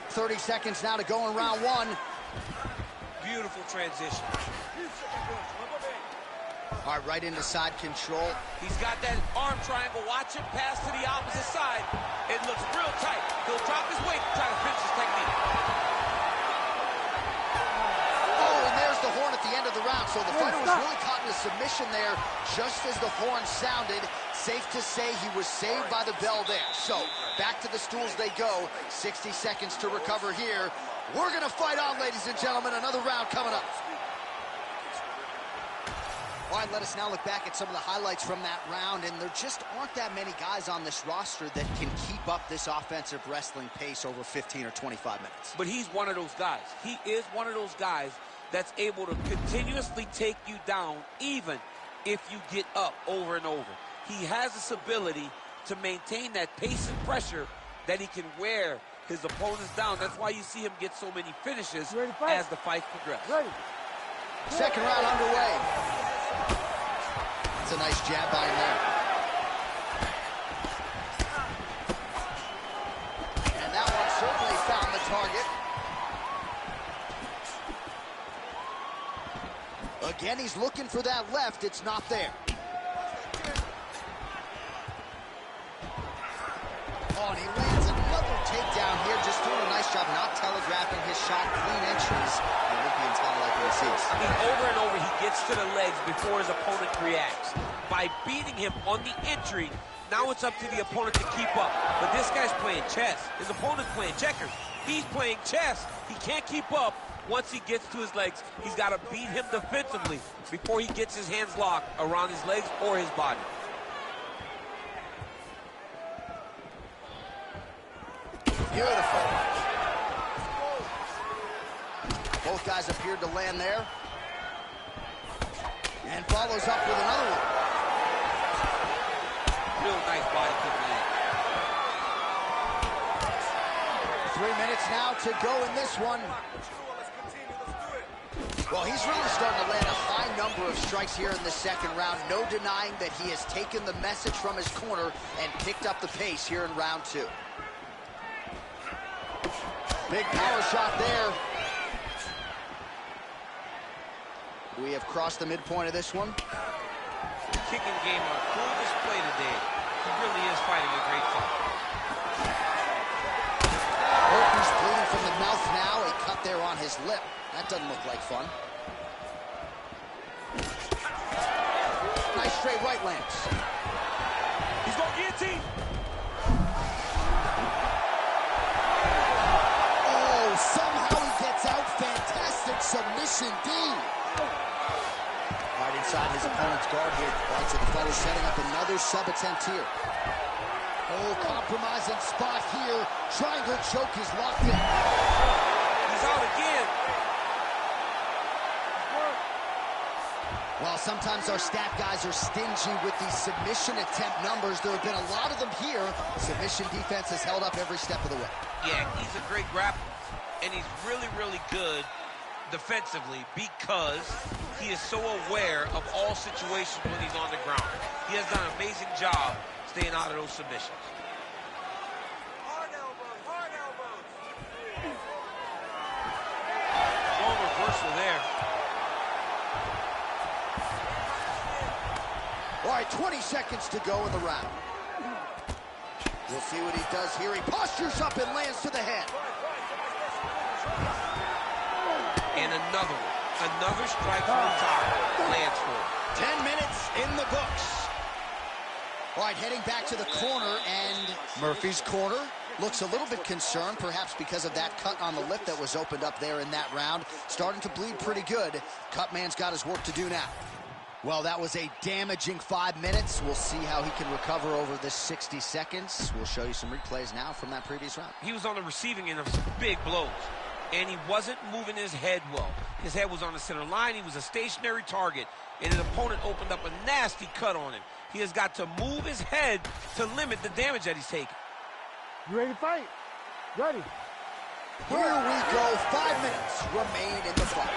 [SPEAKER 2] 30 seconds now to go in round 1.
[SPEAKER 5] Beautiful transition.
[SPEAKER 2] All right, right into side control.
[SPEAKER 6] He's got that arm triangle. Watch him pass to the opposite side. It looks real tight. He'll drop his weight and try to finish his technique.
[SPEAKER 2] Oh, and count, so the fighter was really caught in a submission there just as the horn sounded. Safe to say he was saved by the bell there. So, back to the stools they go. 60 seconds to recover here. We're going to fight on, ladies and gentlemen. Another round coming up. All right, let us now look back at some of the highlights from that round, and there just aren't that many guys on this roster that can keep up this offensive wrestling pace over 15 or 25 minutes.
[SPEAKER 6] But he's one of those guys. He is one of those guys that's able to continuously take you down even if you get up over and over. He has this ability to maintain that pace and pressure that he can wear his opponents down. That's why you see him get so many finishes as the fights progress.
[SPEAKER 2] Second round underway. That's a nice jab by him there. And that one certainly found the target. Again, he's looking for that left. It's not there. Oh, and he lands another takedown here, just doing a nice job not telegraphing his shot. Clean entries. The Olympians kind of like what he sees.
[SPEAKER 6] I mean, over and over, he gets to the legs before his opponent reacts. By beating him on the entry, now it's up to the opponent to keep up. But this guy's playing chess. His opponent's playing checkers. He's playing chess. He can't keep up. Once he gets to his legs, he's got to beat him defensively before he gets his hands locked around his legs or his body.
[SPEAKER 2] Beautiful. Both guys appeared to land there. And follows up with another one.
[SPEAKER 6] Real nice body kick land.
[SPEAKER 2] 3 minutes now to go in this one. Well, he's really starting to land a high number of strikes here in the second round. No denying that he has taken the message from his corner and picked up the pace here in round two. Big power shot there. We have crossed the midpoint of this one.
[SPEAKER 5] The kicking game on full display today. He really is fighting a great fight.
[SPEAKER 2] Murphy's bleeding from the mouth now. A cut there on his lip. That doesn't look like fun. Nice straight right lands.
[SPEAKER 6] He's going guillotine.
[SPEAKER 2] Oh, somehow he gets out. Fantastic submission D. Right inside his opponent's guard here. Right, so the fighter setting up another sub-attempt here. Oh, compromising spot here. Triangle choke is locked in.
[SPEAKER 6] He's out again.
[SPEAKER 2] While sometimes our stat guys are stingy with these submission attempt numbers, there have been a lot of them here. Submission defense has held up every step of the way.
[SPEAKER 5] Yeah, he's a great grappler, and he's really, really good defensively because he is so aware of all situations when he's on the ground. He has done an amazing job staying out of those submissions.
[SPEAKER 6] Hard elbows, hard elbows.
[SPEAKER 5] Long reversal there.
[SPEAKER 2] All right, 20 seconds to go in the round. We'll see what he does here. He postures up and lands to the head.
[SPEAKER 5] And another one. Another strike from the top. Lands for him.
[SPEAKER 2] 10 minutes in the books. All right, heading back to the corner, and Murphy's corner looks a little bit concerned, perhaps because of that cut on the lip that was opened up there in that round. Starting to bleed pretty good. Cutman's got his work to do now. Well, that was a damaging 5 minutes. We'll see how he can recover over this 60 seconds. We'll show you some replays now from that previous round.
[SPEAKER 5] He was on the receiving end of some big blows, and he wasn't moving his head well. His head was on the center line. He was a stationary target, and his opponent opened up a nasty cut on him. He has got to move his head to limit the damage that he's taking.
[SPEAKER 4] You ready to fight? Ready.
[SPEAKER 2] Here we go. 5 minutes remain in the fight.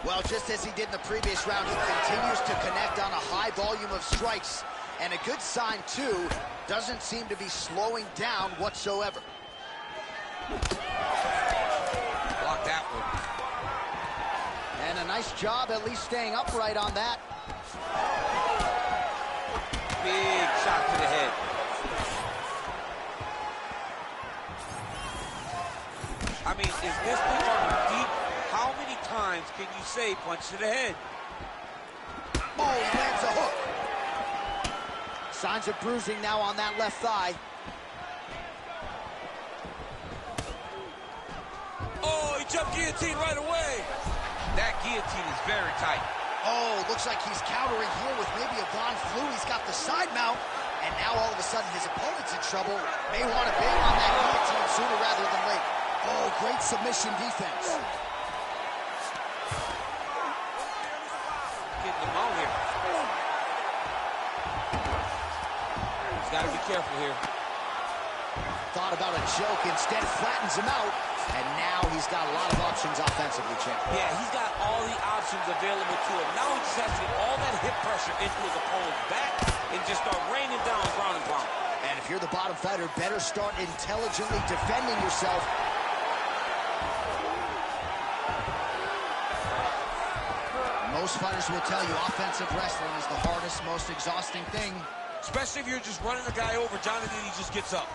[SPEAKER 2] Well, just as he did in the previous round, he continues to connect on a high volume of strikes. And a good sign, too, doesn't seem to be slowing down whatsoever.
[SPEAKER 5] Block that one.
[SPEAKER 2] And a nice job at least staying upright on that.
[SPEAKER 5] Big shot to the head.
[SPEAKER 6] I mean, is this thing on repeat? How many times can you say punch to the head?
[SPEAKER 2] Oh, he lands a hook. Signs of bruising now on that left thigh.
[SPEAKER 6] Oh, he jumped guillotine right away.
[SPEAKER 5] That guillotine is very tight.
[SPEAKER 2] Oh, looks like he's countering here with maybe a Von Flu. He's got the side mount, and now all of a sudden his opponent's in trouble. May want to bail on that guillotine sooner rather than later. Oh, great submission defense.
[SPEAKER 6] Getting him out here. He's got to be careful here.
[SPEAKER 2] Thought about a joke, instead flattens him out. And now he's got a lot of options offensively, champ.
[SPEAKER 6] Yeah, he's got all the options available to him. Now he just has to get all that hip pressure into his opponent's back and just start raining down ground and pound.
[SPEAKER 2] And if you're the bottom fighter, better start intelligently defending yourself. Most fighters will tell you offensive wrestling is the hardest, most exhausting thing.
[SPEAKER 6] Especially if you're just running the guy over, Jonathan, he just gets up.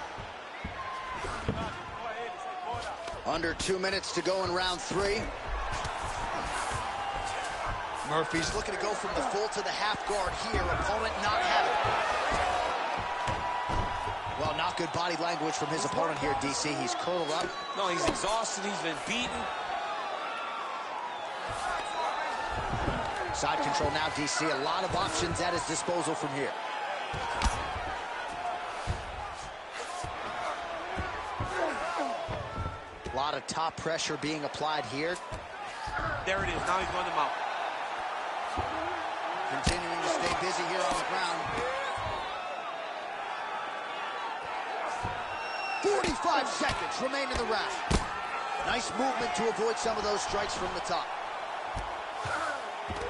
[SPEAKER 2] Under 2 minutes to go in round 3. Murphy's looking to go from the full to the half guard here. Opponent not having it. Well, not good body language from his opponent here, DC. He's curled up.
[SPEAKER 6] No, he's exhausted. He's been beaten.
[SPEAKER 2] Side control now, DC. A lot of options at his disposal from here. A lot of top pressure being applied here.
[SPEAKER 6] There it is. Now he's running him out.
[SPEAKER 2] Continuing to stay busy here on the ground. 45 seconds remain in the round. Nice movement to avoid some of those strikes from the top.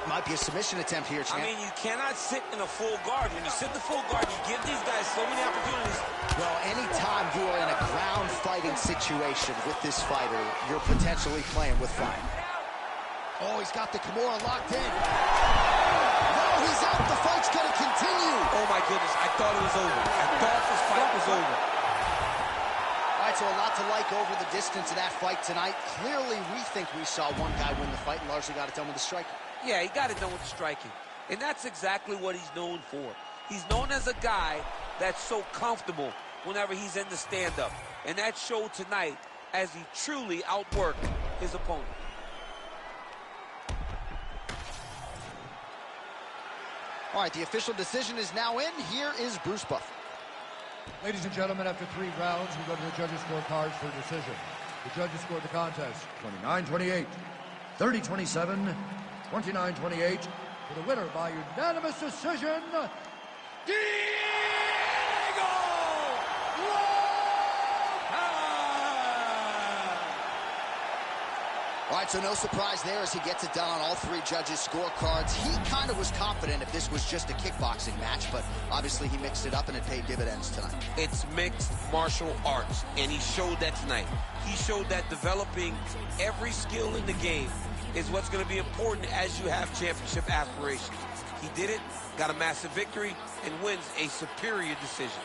[SPEAKER 2] Might be a submission attempt here, champ.
[SPEAKER 6] I mean, you cannot sit in a full guard. When you sit in the full guard, you give these guys so many opportunities.
[SPEAKER 2] Well, anytime you are in a ground fighting situation with this fighter, you're potentially playing with fire. Oh, he's got the Kimura locked in. No, he's out. The fight's going to continue.
[SPEAKER 6] Oh, my goodness. I thought it was over. I thought this fight was over.
[SPEAKER 2] All right, so a lot to like over the distance of that fight tonight. Clearly, we think we saw one guy win the fight and largely got it done with the striking.
[SPEAKER 6] Yeah, he got it done with the striking. And that's exactly what he's known for. He's known as a guy that's so comfortable whenever he's in the stand-up. And that showed tonight as he truly outworked his opponent.
[SPEAKER 2] All right, the official decision is now in. Here is Bruce Buffer.
[SPEAKER 3] Ladies and gentlemen, after 3 rounds, we go to the judges' scorecards for decision. The judges scored the contest 29-28, 30-27, 29-28 for the winner by unanimous decision, Diego Lopez!
[SPEAKER 2] All right, so no surprise there as he gets it done on all 3 judges' scorecards. He kind of was confident if this was just a kickboxing match, but obviously he mixed it up and it paid dividends tonight.
[SPEAKER 5] It's mixed martial arts, and he showed that tonight. He showed that developing every skill in the game is what's going to be important as you have championship aspirations. He did it, got a massive victory, and wins a superior decision.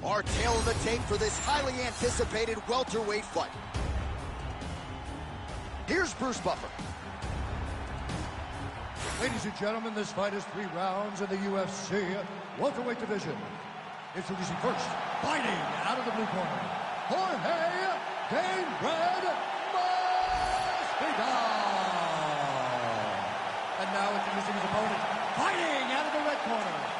[SPEAKER 2] Our tail of the tape for this highly anticipated welterweight fight. Here's Bruce Buffer.
[SPEAKER 3] Ladies and gentlemen, this fight is 3 rounds in the UFC welterweight division. Introducing first, fighting out of the blue corner, Jorge Game-Red Masvidal. And now introducing his opponent, fighting out of the red corner,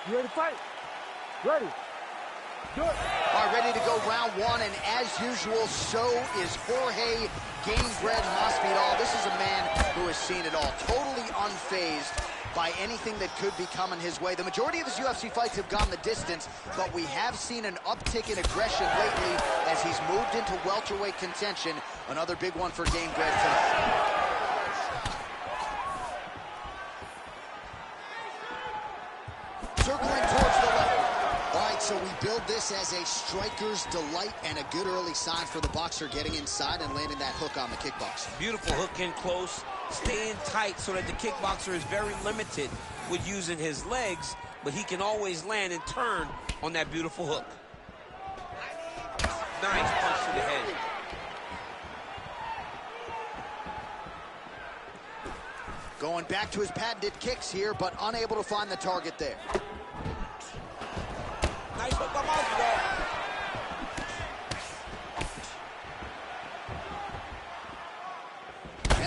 [SPEAKER 4] You ready to fight? Ready.
[SPEAKER 2] All right, ready to go round one, and as usual, so is Jorge Gamebred Masvidal. This is a man who has seen it all, totally unfazed by anything that could be coming his way. The majority of his UFC fights have gone the distance, but we have seen an uptick in aggression lately as he's moved into welterweight contention. Another big one for Gamebred tonight. Circling towards the left. All right, so we build this as a striker's delight and a good early sign for the boxer getting inside and landing that hook on the kickboxer.
[SPEAKER 6] Beautiful hook in close, staying tight so that the kickboxer is very limited with using his legs, but he can always land and turn on that beautiful hook. Nice punch to the head.
[SPEAKER 2] Going back to his patented kicks here, but unable to find the target there.
[SPEAKER 6] Nice hook by Masvidal.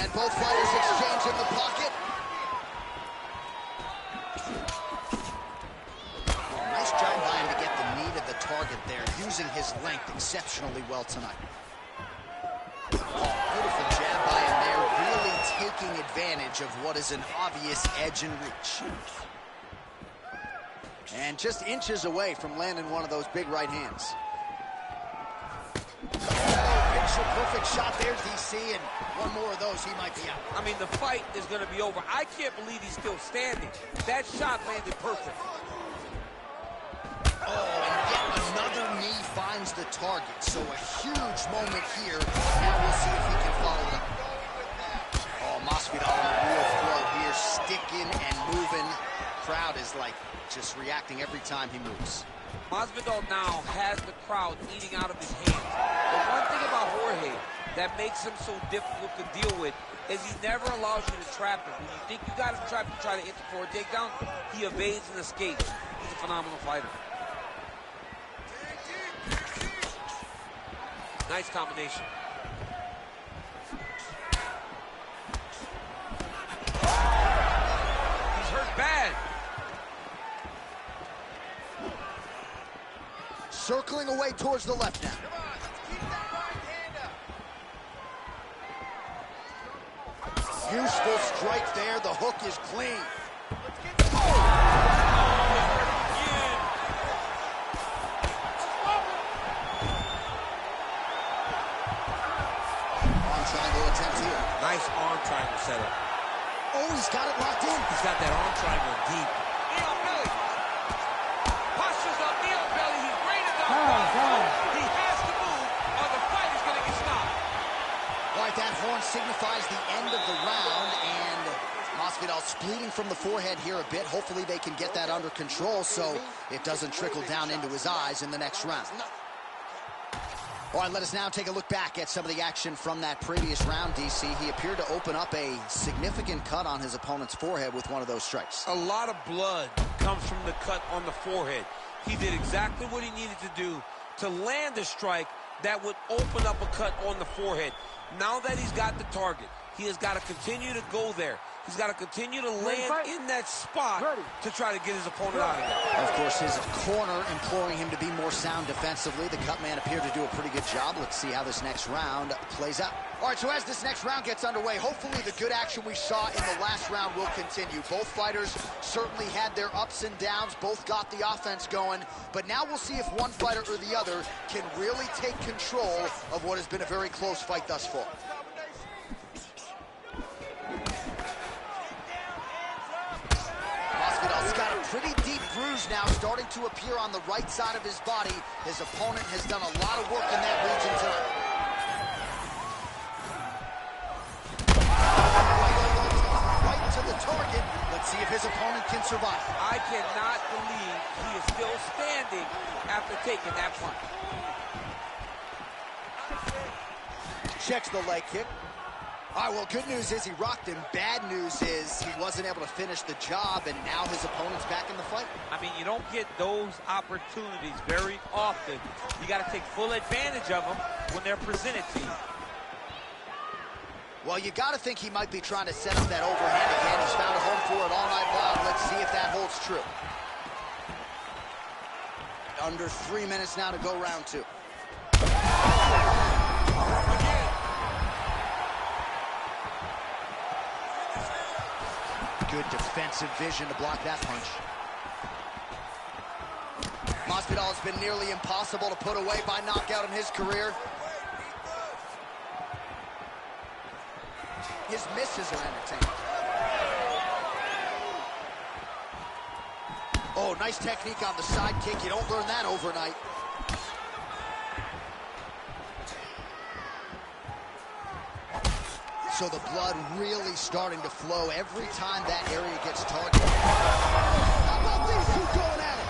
[SPEAKER 2] And both fighters exchange in the pocket. Oh, nice job by him to get the knee to the target there, using his length exceptionally well tonight. Oh, beautiful jab by him there, really taking advantage of what is an obvious edge and reach. And just inches away from landing one of those big right hands. Picture perfect shot there, DC, and one more of those, he might be out.
[SPEAKER 6] I mean, the fight is going to be over. I can't believe he's still standing. That shot landed perfect.
[SPEAKER 2] Oh, and yet another knee finds the target. So a huge moment here. Now we'll see if he can follow it up. Oh, Masvidal on a real flow here, sticking and moving. Crowd is like just reacting every time he moves.
[SPEAKER 6] Masvidal now has the crowd eating out of his hands. The one thing about Jorge that makes him so difficult to deal with is he never allows you to trap him. When you think you got him trapped, you try to hit the forward takedown, he evades and escapes. He's a phenomenal fighter. Nice combination. He's hurt bad.
[SPEAKER 2] Circling away towards the left now. Useful strike there. The hook is clean. Arm triangle attempt here.
[SPEAKER 6] Nice arm triangle setup.
[SPEAKER 2] Oh, he's got it locked in.
[SPEAKER 6] He's got that arm triangle deep. Knee belly. Postures up, knee belly. He's ready to go. He has to move or the fight is going to get stopped.
[SPEAKER 2] All right, that horn signifies the end of the round, and Masvidal's bleeding from the forehead here a bit. Hopefully they can get that under control so it doesn't trickle down into his eyes in the next round. All right, let us now take a look back at some of the action from that previous round, DC. He appeared to open up a significant cut on his opponent's forehead with one of those strikes.
[SPEAKER 5] A lot of blood comes from the cut on the forehead. He did exactly what he needed to do to land a strike that would open up a cut on the forehead. Now that he's got the target, he has got to continue to go there. He's got to continue to land in that spot to try to get his opponent out of there.
[SPEAKER 2] Of course, his corner imploring him to be more sound defensively. The cut man appeared to do a pretty good job. Let's see how this next round plays out. All right, so as this next round gets underway, hopefully the good action we saw in the last round will continue. Both fighters certainly had their ups and downs. Both got the offense going. But now we'll see if one fighter or the other can really take control of what has been a very close fight thus far. Masvidal's got a pretty deep bruise now starting to appear on the right side of his body. His opponent has done a lot of work in that region tonight. Right to the target. Let's see if his opponent can survive.
[SPEAKER 6] I cannot believe he is still standing after taking that punch.
[SPEAKER 2] Checks the leg kick. All right, well, good news is he rocked him. Bad news is he wasn't able to finish the job, and now his opponent's back in the fight.
[SPEAKER 6] I mean, you don't get those opportunities very often. You got to take full advantage of them when they're presented to you.
[SPEAKER 2] Well, you got to think he might be trying to set up that overhand again. He's found a home for it all night long. Let's see if that holds true. Under 3 minutes now to go round 2. Good defensive vision to block that punch. Masvidal has been nearly impossible to put away by knockout in his career. His misses are entertaining. Oh, nice technique on the side kick. You don't learn that overnight. So the blood really starting to flow every time that area gets targeted. How about these two going at it?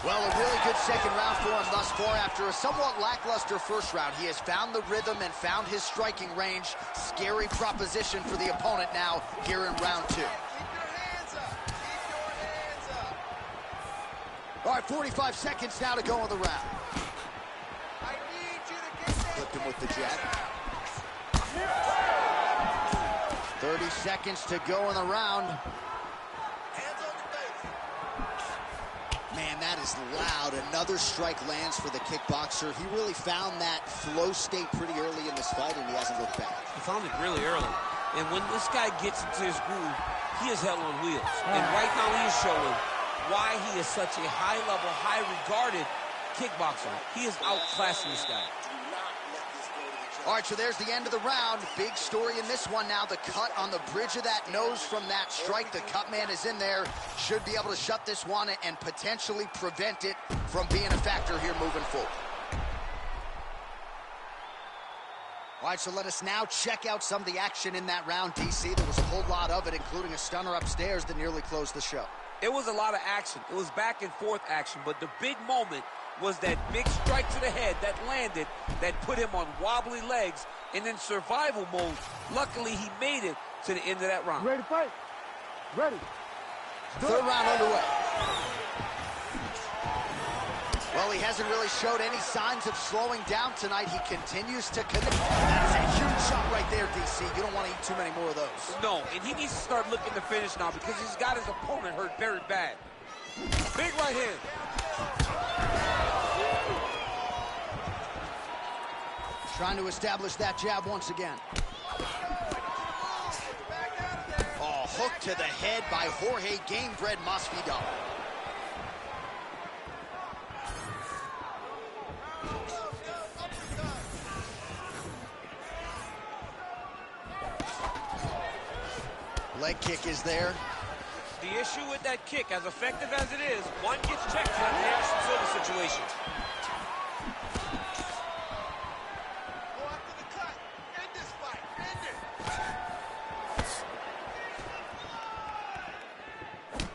[SPEAKER 2] Well, a really good second round for him thus far. After a somewhat lackluster first round, he has found the rhythm and found his striking range. Scary proposition for the opponent now here in round 2. All right, 45 seconds now to go in the round. Flipped him with the jab. 30 seconds to go in the round. Man, that is loud. Another strike lands for the kickboxer. He really found that flow state pretty early in this fight, and he hasn't looked back.
[SPEAKER 5] He found it really early. And when this guy gets into his groove, he is hell on wheels. And right now he is showing why he is such a high-level, high-regarded kickboxer. He is outclassing this guy.
[SPEAKER 2] All right, so there's the end of the round. Big story in this one now. The cut on the bridge of that nose from that strike. The cut man is in there. Should be able to shut this one and potentially prevent it from being a factor here moving forward. All right, so let us now check out some of the action in that round, DC. There was a whole lot of it, including a stunner upstairs that nearly closed the show.
[SPEAKER 6] It was a lot of action. It was back and forth action, but the big moment was that big strike to the head that landed, that put him on wobbly legs, and in survival mode. Luckily, he made it to the end of that round.
[SPEAKER 4] Ready to fight? Ready.
[SPEAKER 2] Third round underway. Well, he hasn't really showed any signs of slowing down tonight. He continues to connect. That's a huge shot right there, DC. You don't want to eat too many more of those.
[SPEAKER 6] No, and he needs to start looking to finish now because he's got his opponent hurt very bad. Big right hand.
[SPEAKER 2] Trying to establish that jab once again. Oh, hook to the head by Jorge Gamebred Masvidal. Leg kick is there.
[SPEAKER 6] The issue with that kick, as effective as it is, one gets checked in the Anderson Silva situation.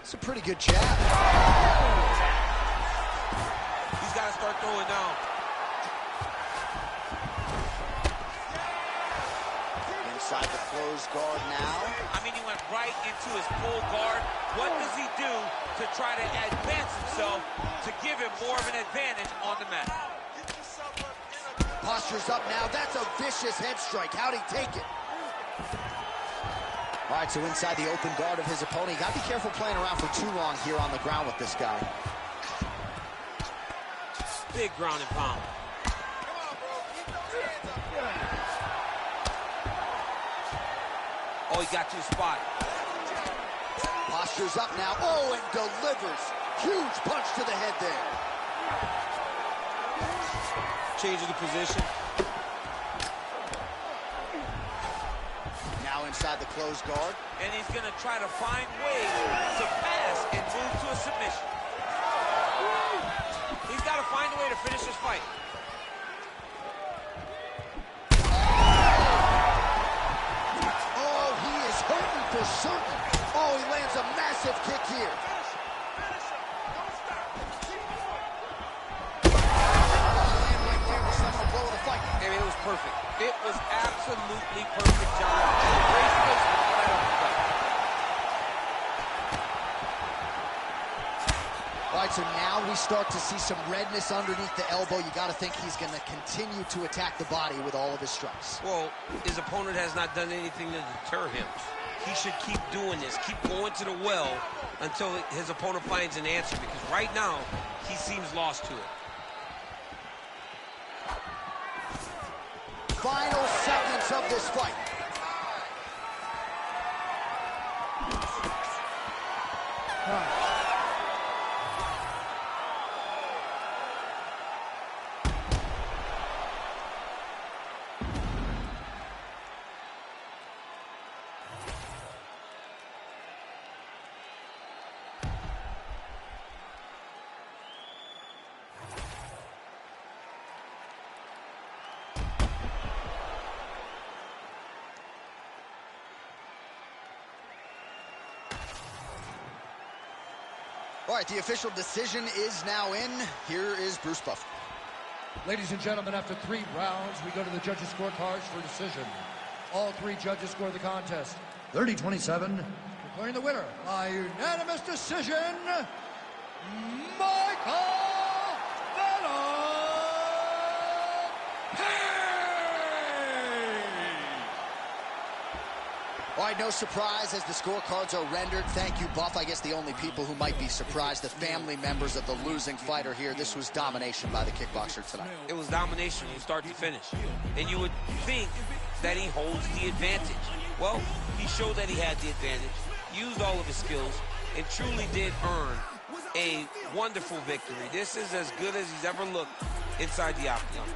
[SPEAKER 2] It's a pretty good jab.
[SPEAKER 6] He's got to start throwing down.
[SPEAKER 2] Inside the closed guard now.
[SPEAKER 6] I mean, he went right into his full guard. What does he do to try to advance himself to give him more of an advantage on the mat?
[SPEAKER 2] Posture's up now. That's a vicious head strike. How'd he take it? All right, so inside the open guard of his opponent. You got to be careful playing around for too long here on the ground with this guy.
[SPEAKER 6] Big ground and pound. Oh, he got to the spot.
[SPEAKER 2] Posture's up now. Oh, and delivers. Huge punch to the head there.
[SPEAKER 6] Changing the position.
[SPEAKER 2] Now inside the closed guard.
[SPEAKER 6] And he's going to try to find ways to pass and move to a submission. He's got to find a way to finish this fight.
[SPEAKER 2] Oh, he is hurting for certain. Oh, he lands a massive kick here.
[SPEAKER 6] I mean, it was perfect. It was absolutely perfect, John. Graceful right off the bat.
[SPEAKER 2] so now we start to see some redness underneath the elbow. You got to think he's going to continue to attack the body with all of his strikes.
[SPEAKER 5] Well, his opponent has not done anything to deter him. He should keep doing this, keep going to the well until his opponent finds an answer, because right now he seems lost to it.
[SPEAKER 2] Final seconds of this fight. All right, the official decision is now in. Here is Bruce Buffer.
[SPEAKER 3] Ladies and gentlemen, after 3 rounds, we go to the judges' scorecards for decision. All 3 judges score the contest 30-27, declaring the winner by unanimous decision, Michael Venom.
[SPEAKER 2] All right, no surprise as the scorecards are rendered. Thank you, Buff. I guess the only people who might be surprised, the family members of the losing fighter here. This was domination by the kickboxer tonight.
[SPEAKER 5] It was domination from start to finish. And you would think that he holds the advantage. Well, he showed that he had the advantage, used all of his skills, and truly did earn a wonderful victory. This is as good as he's ever looked inside the octagon.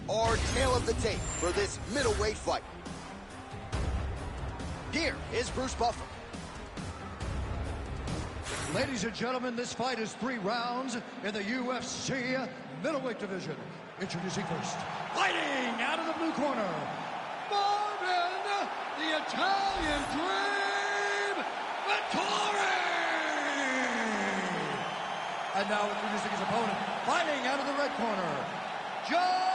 [SPEAKER 2] Our tale of the tape for this middleweight fight. Here is Bruce Buffer.
[SPEAKER 3] Ladies and gentlemen, this fight is 3 rounds in the UFC middleweight division. Introducing first, fighting out of the blue corner, Marvin, the Italian Dream, Vittori! And now introducing his opponent, fighting out of the red corner, Joe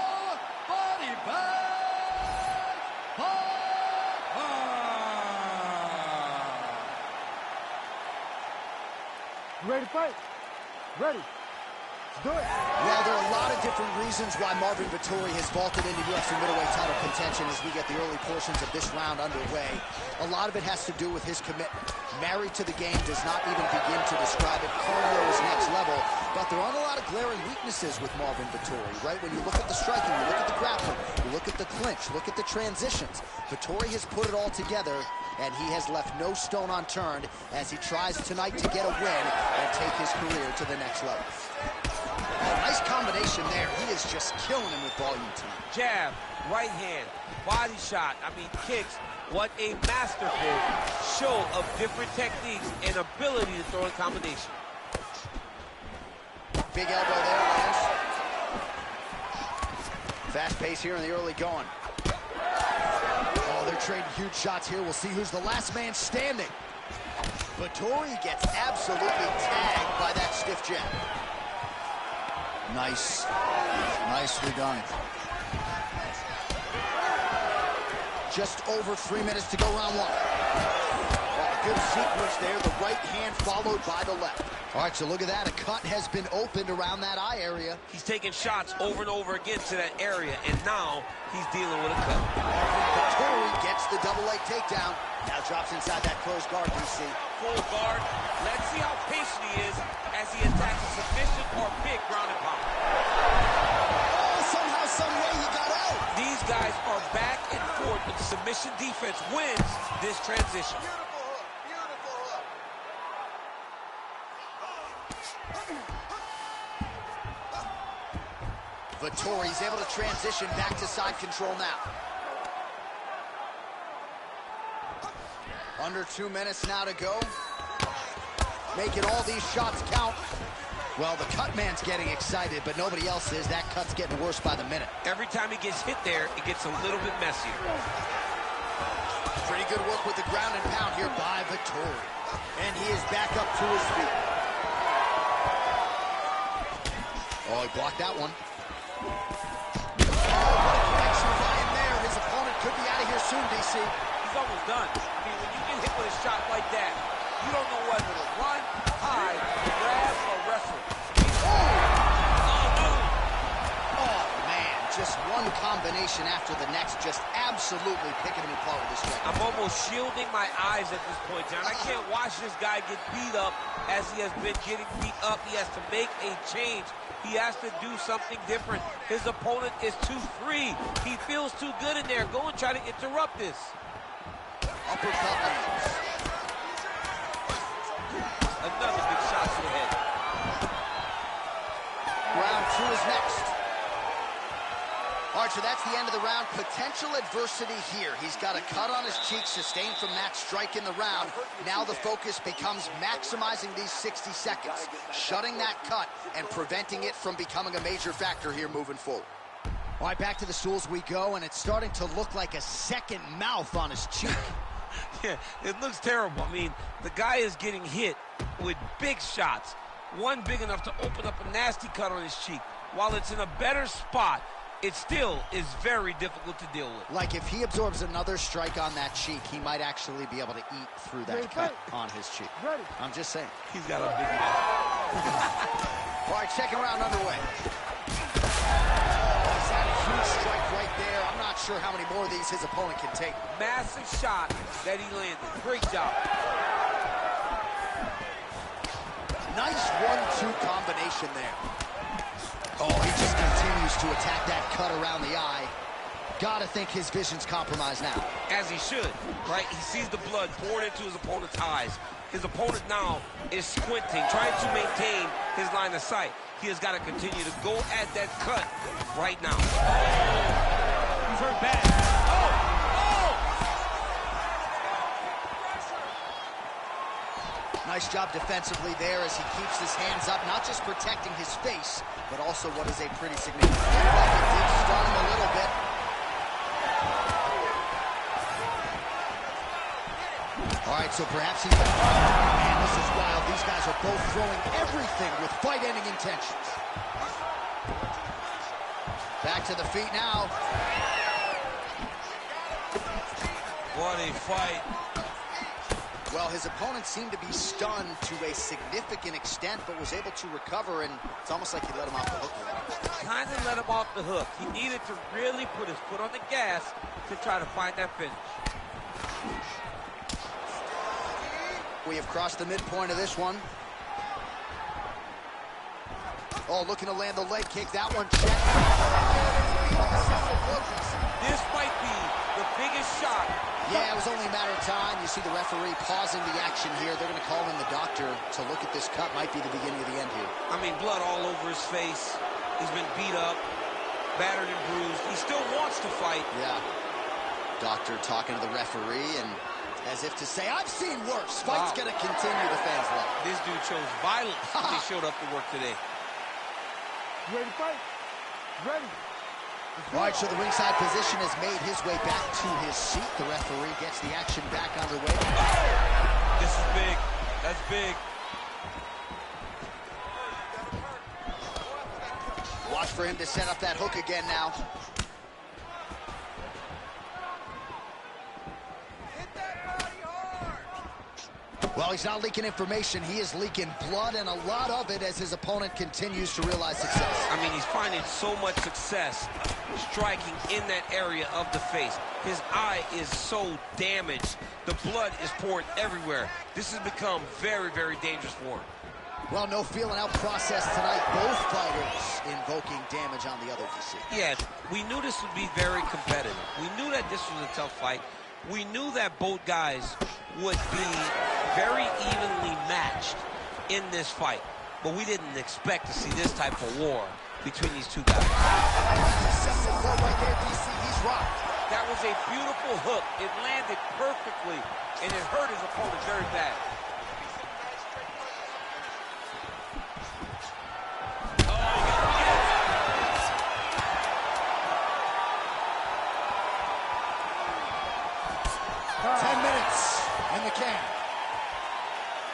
[SPEAKER 3] Body Bag Parker!
[SPEAKER 4] You ready to fight? Ready. Let's do it.
[SPEAKER 2] Well, there are a lot of different reasons why Marvin Vittori has vaulted into UFC middleweight title contention as we get the early portions of this round underway. A lot of it has to do with his commitment. Married to the game, does not even begin to describe it. Cardio is next level, but there aren't a lot of glaring weaknesses with Marvin Vittori, right? When you look at the striking, you look at the grappling, you look at the clinch, look at the transitions. Vittori has put it all together, and he has left no stone unturned as he tries tonight to get a win and take his career to the next level. Oh, nice combination there. He is just killing him with volume tonight.
[SPEAKER 5] Jab, right hand, body shot, kicks. What a masterful show of different techniques and ability to throw in combination.
[SPEAKER 2] Big elbow there, Lance. Fast pace here in the early going. Oh, they're trading huge shots here. We'll see who's the last man standing. Vittori gets absolutely tagged by that stiff jab. Nice. Nicely done. Just over 3 minutes to go, round 1. Oh, good sequence there. The right hand followed by the left. All right, so look at that. A cut has been opened around that eye area.
[SPEAKER 5] He's taking shots over and over again to that area, and now he's dealing with a cut.
[SPEAKER 2] Vittori gets the double leg takedown. Now drops inside that closed guard, DC.
[SPEAKER 5] Full guard. Let's see how patient he is as he attacks a submission or big ground and pound.
[SPEAKER 2] Oh, somehow, some way he got out.
[SPEAKER 5] These guys are back and forth, but the submission defense wins this transition.
[SPEAKER 7] Beautiful hook. Beautiful hook.
[SPEAKER 2] Vettori's able to transition back to side control now. Under 2 minutes now to go. Making all these shots count. Well, the cut man's getting excited, but nobody else is. That cut's getting worse by the minute.
[SPEAKER 5] Every time he gets hit there, it gets a little bit messier.
[SPEAKER 2] Pretty good work with the ground and pound here by Vettori. And he is back up to his feet. Oh, he blocked that one. Oh, what a connection by him there. His opponent could be out of here soon, DC.
[SPEAKER 6] He's almost done. I mean, when you get hit with a shot like that, you don't know whether to run, hide, grab, or wrestle.
[SPEAKER 2] Oh, man, just one combination after the next, just absolutely picking him apart with this strike.
[SPEAKER 6] I'm almost shielding my eyes at this point, John. I can't watch this guy get beat up as he has been getting beat up. He has to make a change. He has to do something different. His opponent is too free. He feels too good in there. Go and try to interrupt this.
[SPEAKER 2] Uppercut lands.
[SPEAKER 6] Another big shot to the head.
[SPEAKER 2] Round 2 is next. All right, so that's the end of the round. Potential adversity here. He's got a cut on his cheek sustained from that strike in the round. Now the focus becomes maximizing these 60 seconds, shutting that cut and preventing it from becoming a major factor here moving forward. All right, back to the stools we go, and it's starting to look like a second mouth on his cheek.
[SPEAKER 5] Yeah, it looks terrible. I mean, the guy is getting hit with big shots. One big enough to open up a nasty cut on his cheek. While it's in a better spot, it still is very difficult to deal with.
[SPEAKER 2] Like if he absorbs another strike on that cheek, he might actually be able to eat through that cut on his cheek.
[SPEAKER 4] Ready.
[SPEAKER 2] I'm just saying.
[SPEAKER 5] He's got a big mouth.
[SPEAKER 2] All right, second round underway. Oh, he's had a huge strike right there. I'm not sure how many more of these his opponent can take.
[SPEAKER 6] Massive shot that he landed. Great job.
[SPEAKER 2] Nice 1-2 combination there. Oh, he just continues to attack that cut around the eye. Gotta think his vision's compromised now.
[SPEAKER 5] As he should, right? He sees the blood pouring into his opponent's eyes. His opponent now is squinting, trying to maintain his line of sight. He has got to continue to go at that cut right now. Oh! He's hurt bad.
[SPEAKER 2] Nice job defensively there as he keeps his hands up, not just protecting his face, but also what is a pretty significant. Like it did stun him a little bit. All right, so perhaps he's... Man, this is wild. These guys are both throwing everything with fight-ending intentions. Back to the feet now.
[SPEAKER 5] What a fight.
[SPEAKER 2] Well, his opponent seemed to be stunned to a significant extent, but was able to recover, and it's almost like he let him off the hook.
[SPEAKER 6] Kind of let him off the hook. He needed to really put his foot on the gas to try to find that finish.
[SPEAKER 2] We have crossed the midpoint of this one. Oh, looking to land the leg kick. That one checked.
[SPEAKER 6] This might be the biggest shot.
[SPEAKER 2] Yeah, it was only a matter of time. You see the referee pausing the action here. They're going to call in the doctor to look at this cut. Might be the beginning of the end here.
[SPEAKER 5] I mean, blood all over his face. He's been beat up, battered and bruised. He still wants to fight.
[SPEAKER 2] Yeah. Doctor talking to the referee and as if to say, I've seen worse. Fight's going to continue, the fans love.
[SPEAKER 5] This dude chose violence when he showed up to work today.
[SPEAKER 4] You ready to fight? Ready.
[SPEAKER 2] All right, so the ringside position has made his way back to his seat. The referee gets the action back underway.
[SPEAKER 5] This is big. That's big.
[SPEAKER 2] Watch for him to set up that hook again now. Well, he's not leaking information. He is leaking blood, and a lot of it as his opponent continues to realize success.
[SPEAKER 5] I mean, he's finding so much success striking in that area of the face. His eye is so damaged. The blood is pouring everywhere. This has become very, very dangerous for him.
[SPEAKER 2] Well, no feeling out process tonight. Both fighters invoking damage on the other, DC.
[SPEAKER 5] Yeah, we knew this would be very competitive. We knew that this was a tough fight. We knew that both guys would be very evenly matched in this fight. But we didn't expect to see this type of war between these two guys.
[SPEAKER 6] That was a beautiful hook. It landed perfectly, and it hurt his opponent very bad.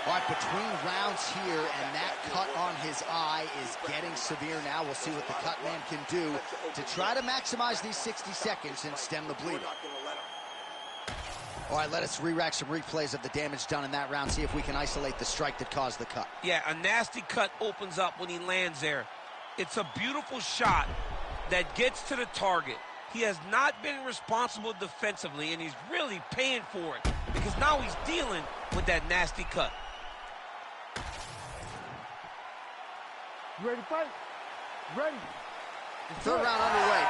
[SPEAKER 2] All right, between rounds here, and that cut on his eye is getting severe now. We'll see what the cut man can do to try to maximize these 60 seconds and stem the bleeding. All right, let us re-rack some replays of the damage done in that round, see if we can isolate the strike that caused the cut.
[SPEAKER 5] Yeah, a nasty cut opens up when he lands there. It's a beautiful shot that gets to the target. He has not been responsible defensively, and he's really paying for it because now he's dealing with that nasty cut.
[SPEAKER 4] You ready to fight? Ready.
[SPEAKER 2] Third round underway.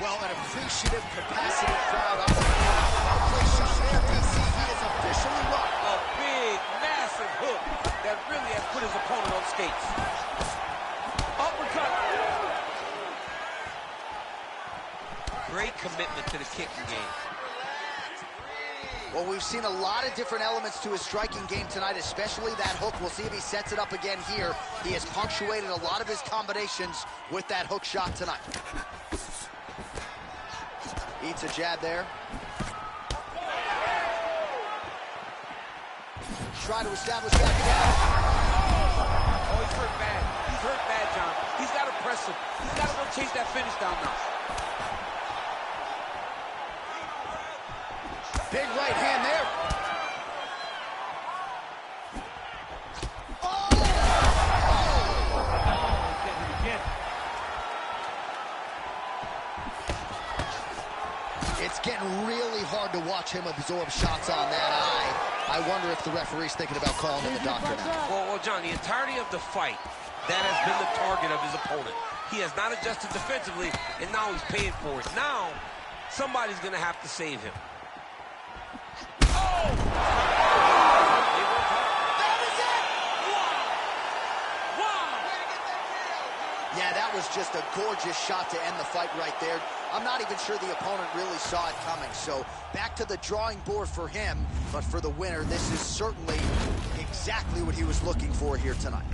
[SPEAKER 2] Well, an appreciative capacity crowd up there. DC, he is officially locked.
[SPEAKER 6] A big, massive hook that really has put his opponent on skates. Uppercut.
[SPEAKER 5] Great commitment to the kicking game.
[SPEAKER 2] Well, we've seen a lot of different elements to his striking game tonight, especially that hook. We'll see if he sets it up again here. He has punctuated a lot of his combinations with that hook shot tonight. Eats a jab there. Try to establish that jab.
[SPEAKER 6] Oh, he's hurt bad. He's hurt bad, John. He's got to press him. He's got to go chase that finish down now.
[SPEAKER 2] Big right hand there. Oh! It's getting really hard to watch him absorb shots on that eye. I wonder if the referee's thinking about calling in the doctor now.
[SPEAKER 5] Well, John, the entirety of the fight, that has been the target of his opponent. He has not adjusted defensively, and now he's paying for it. Now, somebody's going to have to save him.
[SPEAKER 2] That is it!
[SPEAKER 6] Wow!
[SPEAKER 2] Yeah, that was just a gorgeous shot to end the fight right there. I'm not even sure the opponent really saw it coming. So back to the drawing board for him, but for the winner, this is certainly exactly what he was looking for here tonight.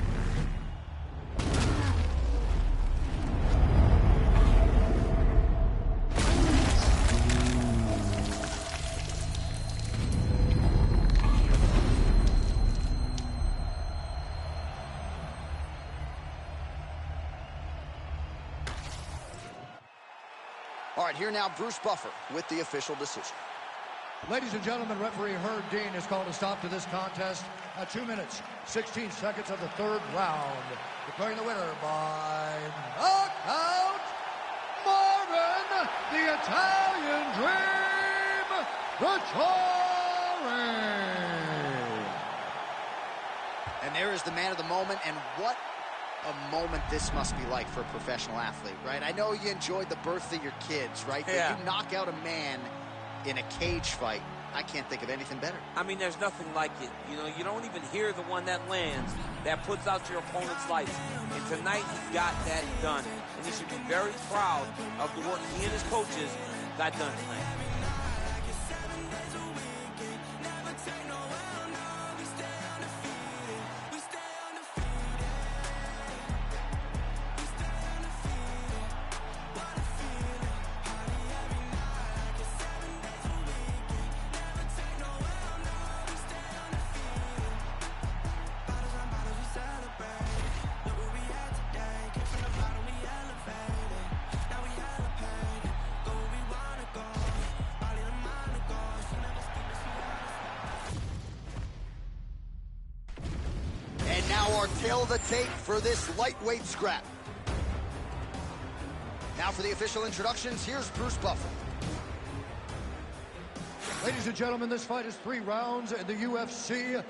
[SPEAKER 2] All right, here now, Bruce Buffer with the official decision.
[SPEAKER 3] Ladies and gentlemen, referee Herb Dean has called a stop to this contest at 2 minutes, 16 seconds of the third round. Declaring the winner by knockout, Marvin, the Italian Dream, Vettori.
[SPEAKER 2] And there is the man of the moment, and what a moment this must be like for a professional athlete, right? I know you enjoyed the birth of your kids, right?
[SPEAKER 6] Yeah.
[SPEAKER 2] But you knock out a man in a cage fight, I can't think of anything better.
[SPEAKER 6] I mean, there's nothing like it. You know, you don't even hear the one that lands, that puts out your opponent's life. And tonight, he got that done. And he should be very proud of the work he and his coaches got done tonight.
[SPEAKER 2] Now our tail of the tape for this lightweight scrap. Now for the official introductions, here's Bruce Buffer.
[SPEAKER 3] Ladies and gentlemen, this fight is 3 rounds in the UFC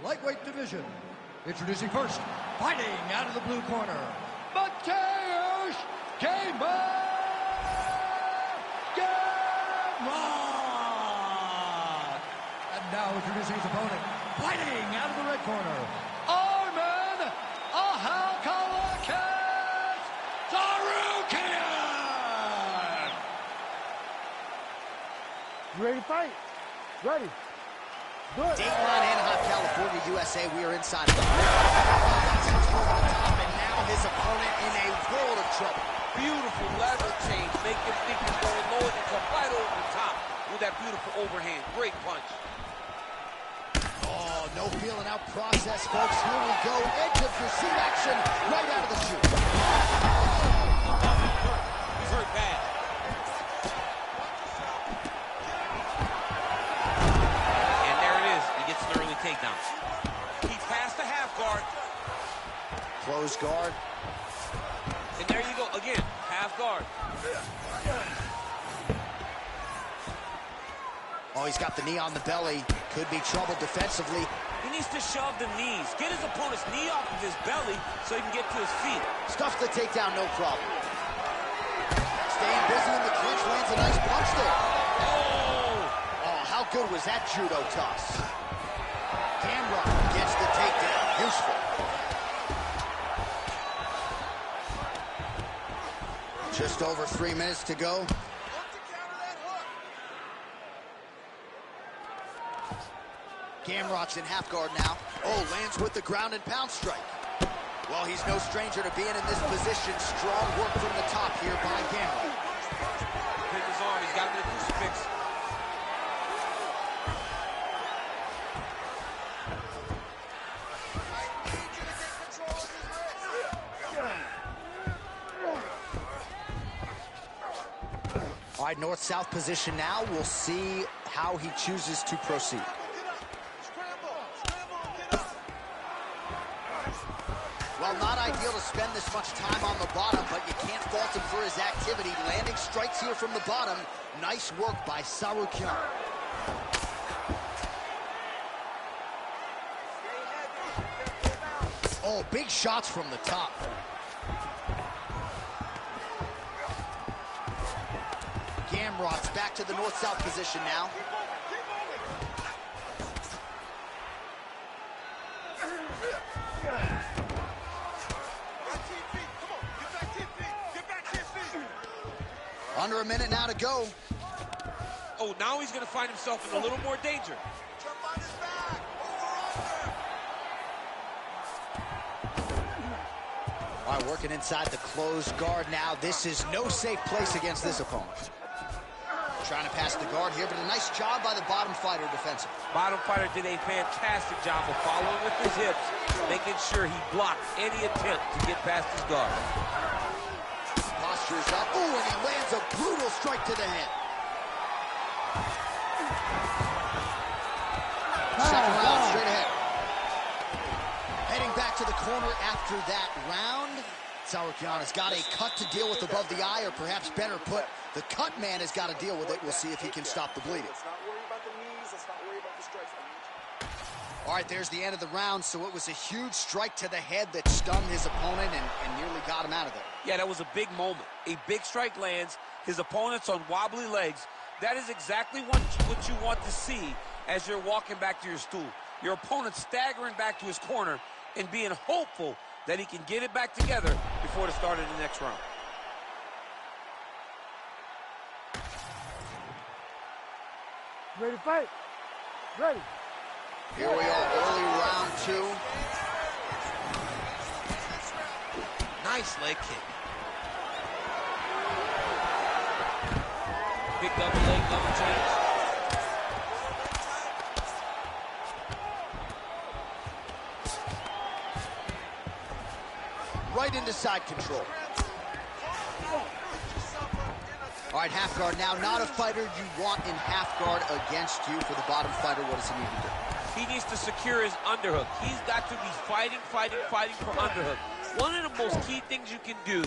[SPEAKER 3] lightweight division. Introducing first, fighting out of the blue corner, Mateusz Gamrot. And now introducing his opponent, fighting out of the red corner, Arman Ahalkalake.
[SPEAKER 4] You ready to fight? Ready. Good.
[SPEAKER 2] Dateline, Anaheim, California, USA. We are inside of the ring. And now his opponent in a world of trouble.
[SPEAKER 6] Beautiful level change. Make him think he's going low and come right over the top with that beautiful overhand. Great punch.
[SPEAKER 2] Oh, no feeling out process, folks. Here we go. Edge of your seat action right out of the chute.
[SPEAKER 6] He's hurt bad. And there it is. He gets an early takedown. He passed the half guard.
[SPEAKER 2] Close guard.
[SPEAKER 6] And there you go. Again, half guard.
[SPEAKER 2] Oh, he's got the knee on the belly. Could be trouble defensively.
[SPEAKER 6] He needs to shove the knees. Get his opponent's knee off of his belly so he can get to his feet.
[SPEAKER 2] Stuffs the takedown, no problem. Staying busy in the clinch, lands a nice punch there. Oh, how good was that judo toss? Gamrot gets the takedown. Useful. Just over 3 minutes to go. Gamrot's in half guard now. Oh, lands with the ground and pound strike. Well, he's no stranger to being in this position. Strong work from the top here by Gamrot.
[SPEAKER 6] Hit his arm. He's got him in a crucifix.
[SPEAKER 2] All right, north-south position now. We'll see how he chooses to proceed. Well, not ideal to spend this much time on the bottom, but you can't fault him for his activity. Landing strikes here from the bottom. Nice work by Tsarukyan. Oh, big shots from the top. Gamrot's back to the north-south position now. Under a minute now to go.
[SPEAKER 6] Oh, now he's going to find himself in a little more danger.
[SPEAKER 2] All right, working inside the closed guard now. This is no safe place against this opponent. Trying to pass the guard here, but a nice job by the bottom fighter defensively.
[SPEAKER 6] Bottom fighter did a fantastic job of following with his hips, making sure he blocked any attempt to get past his guard.
[SPEAKER 2] Posture's up. Ooh, and he lands a brutal strike to the head. Second round straight ahead. Heading back to the corner after that round. Tsarukyan has got a cut to deal with above the eye, or perhaps better put, the cut man has got to deal with it. We'll see if he can stop the bleeding.
[SPEAKER 7] Let's not worry about the knees. Let's not worry about the strikes.
[SPEAKER 2] All right, there's the end of the round, so it was a huge strike to the head that stunned his opponent and nearly got him out of there.
[SPEAKER 6] Yeah, that was a big moment. A big strike lands. His opponent's on wobbly legs. That is exactly what you want to see as you're walking back to your stool. Your opponent staggering back to his corner and being hopeful that he can get it back together before the start of the next round.
[SPEAKER 4] Ready to fight? Ready.
[SPEAKER 2] Here we are, early round two.
[SPEAKER 5] Nice leg kick.
[SPEAKER 6] Big double leg, double change.
[SPEAKER 2] Right into side control. All right, half guard now. Not a fighter you want in half guard against you. For the bottom fighter, what does he need to do?
[SPEAKER 6] He needs to secure his underhook. He's got to be fighting for underhook. One of the most key things you can do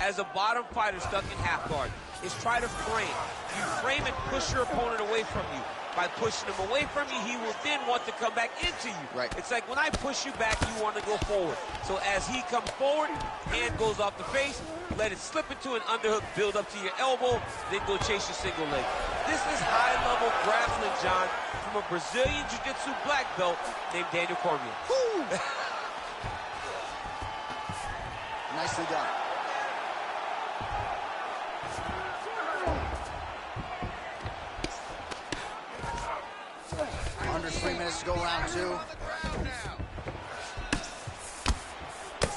[SPEAKER 6] as a bottom fighter stuck in half guard is try to frame. You frame and push your opponent away from you. By pushing him away from you, he will then want to come back into you.
[SPEAKER 2] Right.
[SPEAKER 6] It's like when I push you back, you want to go forward. So as he comes forward, hand goes off the face, let it slip into an underhook, build up to your elbow, then go chase your single leg. This is high-level grappling, John, from a Brazilian Jiu-Jitsu black belt named Daniel Cormier.
[SPEAKER 2] Nicely done. under 3 minutes to go, round 2.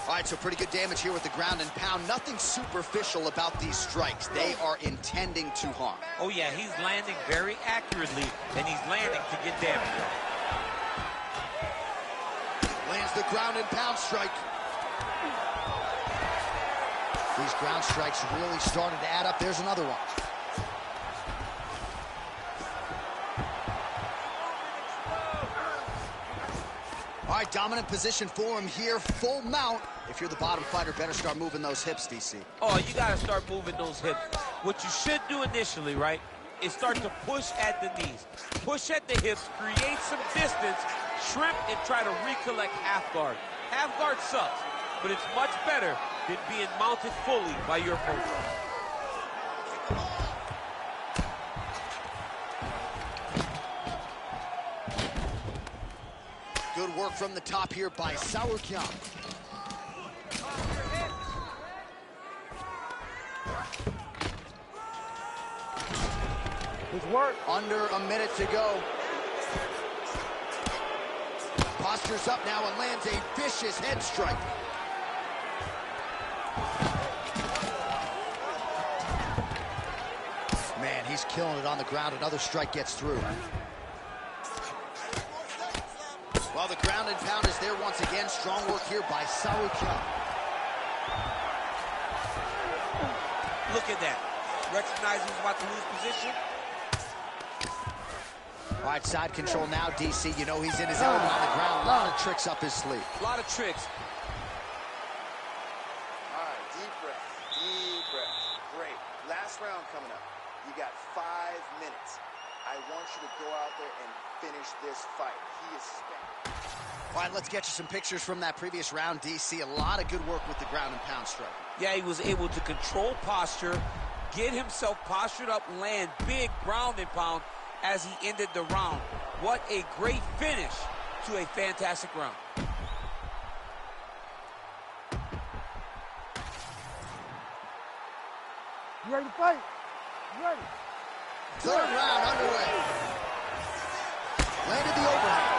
[SPEAKER 2] All right, so pretty good damage here with the ground and pound. Nothing superficial about these strikes. They are intending to harm.
[SPEAKER 6] Oh, yeah, he's landing very accurately, and he's landing to get damage.
[SPEAKER 2] Lands the ground and pound strike. These ground strikes really started to add up. There's another one. All right, dominant position for him here. Full mount. If you're the bottom fighter, better start moving those hips, DC.
[SPEAKER 6] Oh, you got to start moving those hips. What you should do initially, right, is start to push at the knees. Push at the hips, create some distance, shrimp, and try to recollect half guard. Half guard sucks, but it's much better than being mounted fully by your opponent.
[SPEAKER 2] Good work from the top here by Sauerkian.
[SPEAKER 4] Good work.
[SPEAKER 2] Under a minute to go. Postures up now and lands a vicious head strike. Man, he's killing it on the ground. Another strike gets through. Well, the ground and pound is there once again. Strong work here by Sauerkian.
[SPEAKER 6] Look at that. Recognize he's about to lose position.
[SPEAKER 2] All right, side control now, DC. You know he's in his element on the ground. A lot of tricks up his sleeve.
[SPEAKER 6] A lot of tricks.
[SPEAKER 7] All right, deep breath, deep breath. Great. Last round coming up. You got 5 minutes. I want you to go out there and finish this fight. He is spent.
[SPEAKER 2] All right, let's get you some pictures from that previous round, DC. A lot of good work with the ground and pound strike.
[SPEAKER 6] Yeah, he was able to control posture, get himself postured up, land big ground and pound as he ended the round. What a great finish to a fantastic round.
[SPEAKER 4] You ready to fight? You ready?
[SPEAKER 2] Third round underway. Landed the overhand.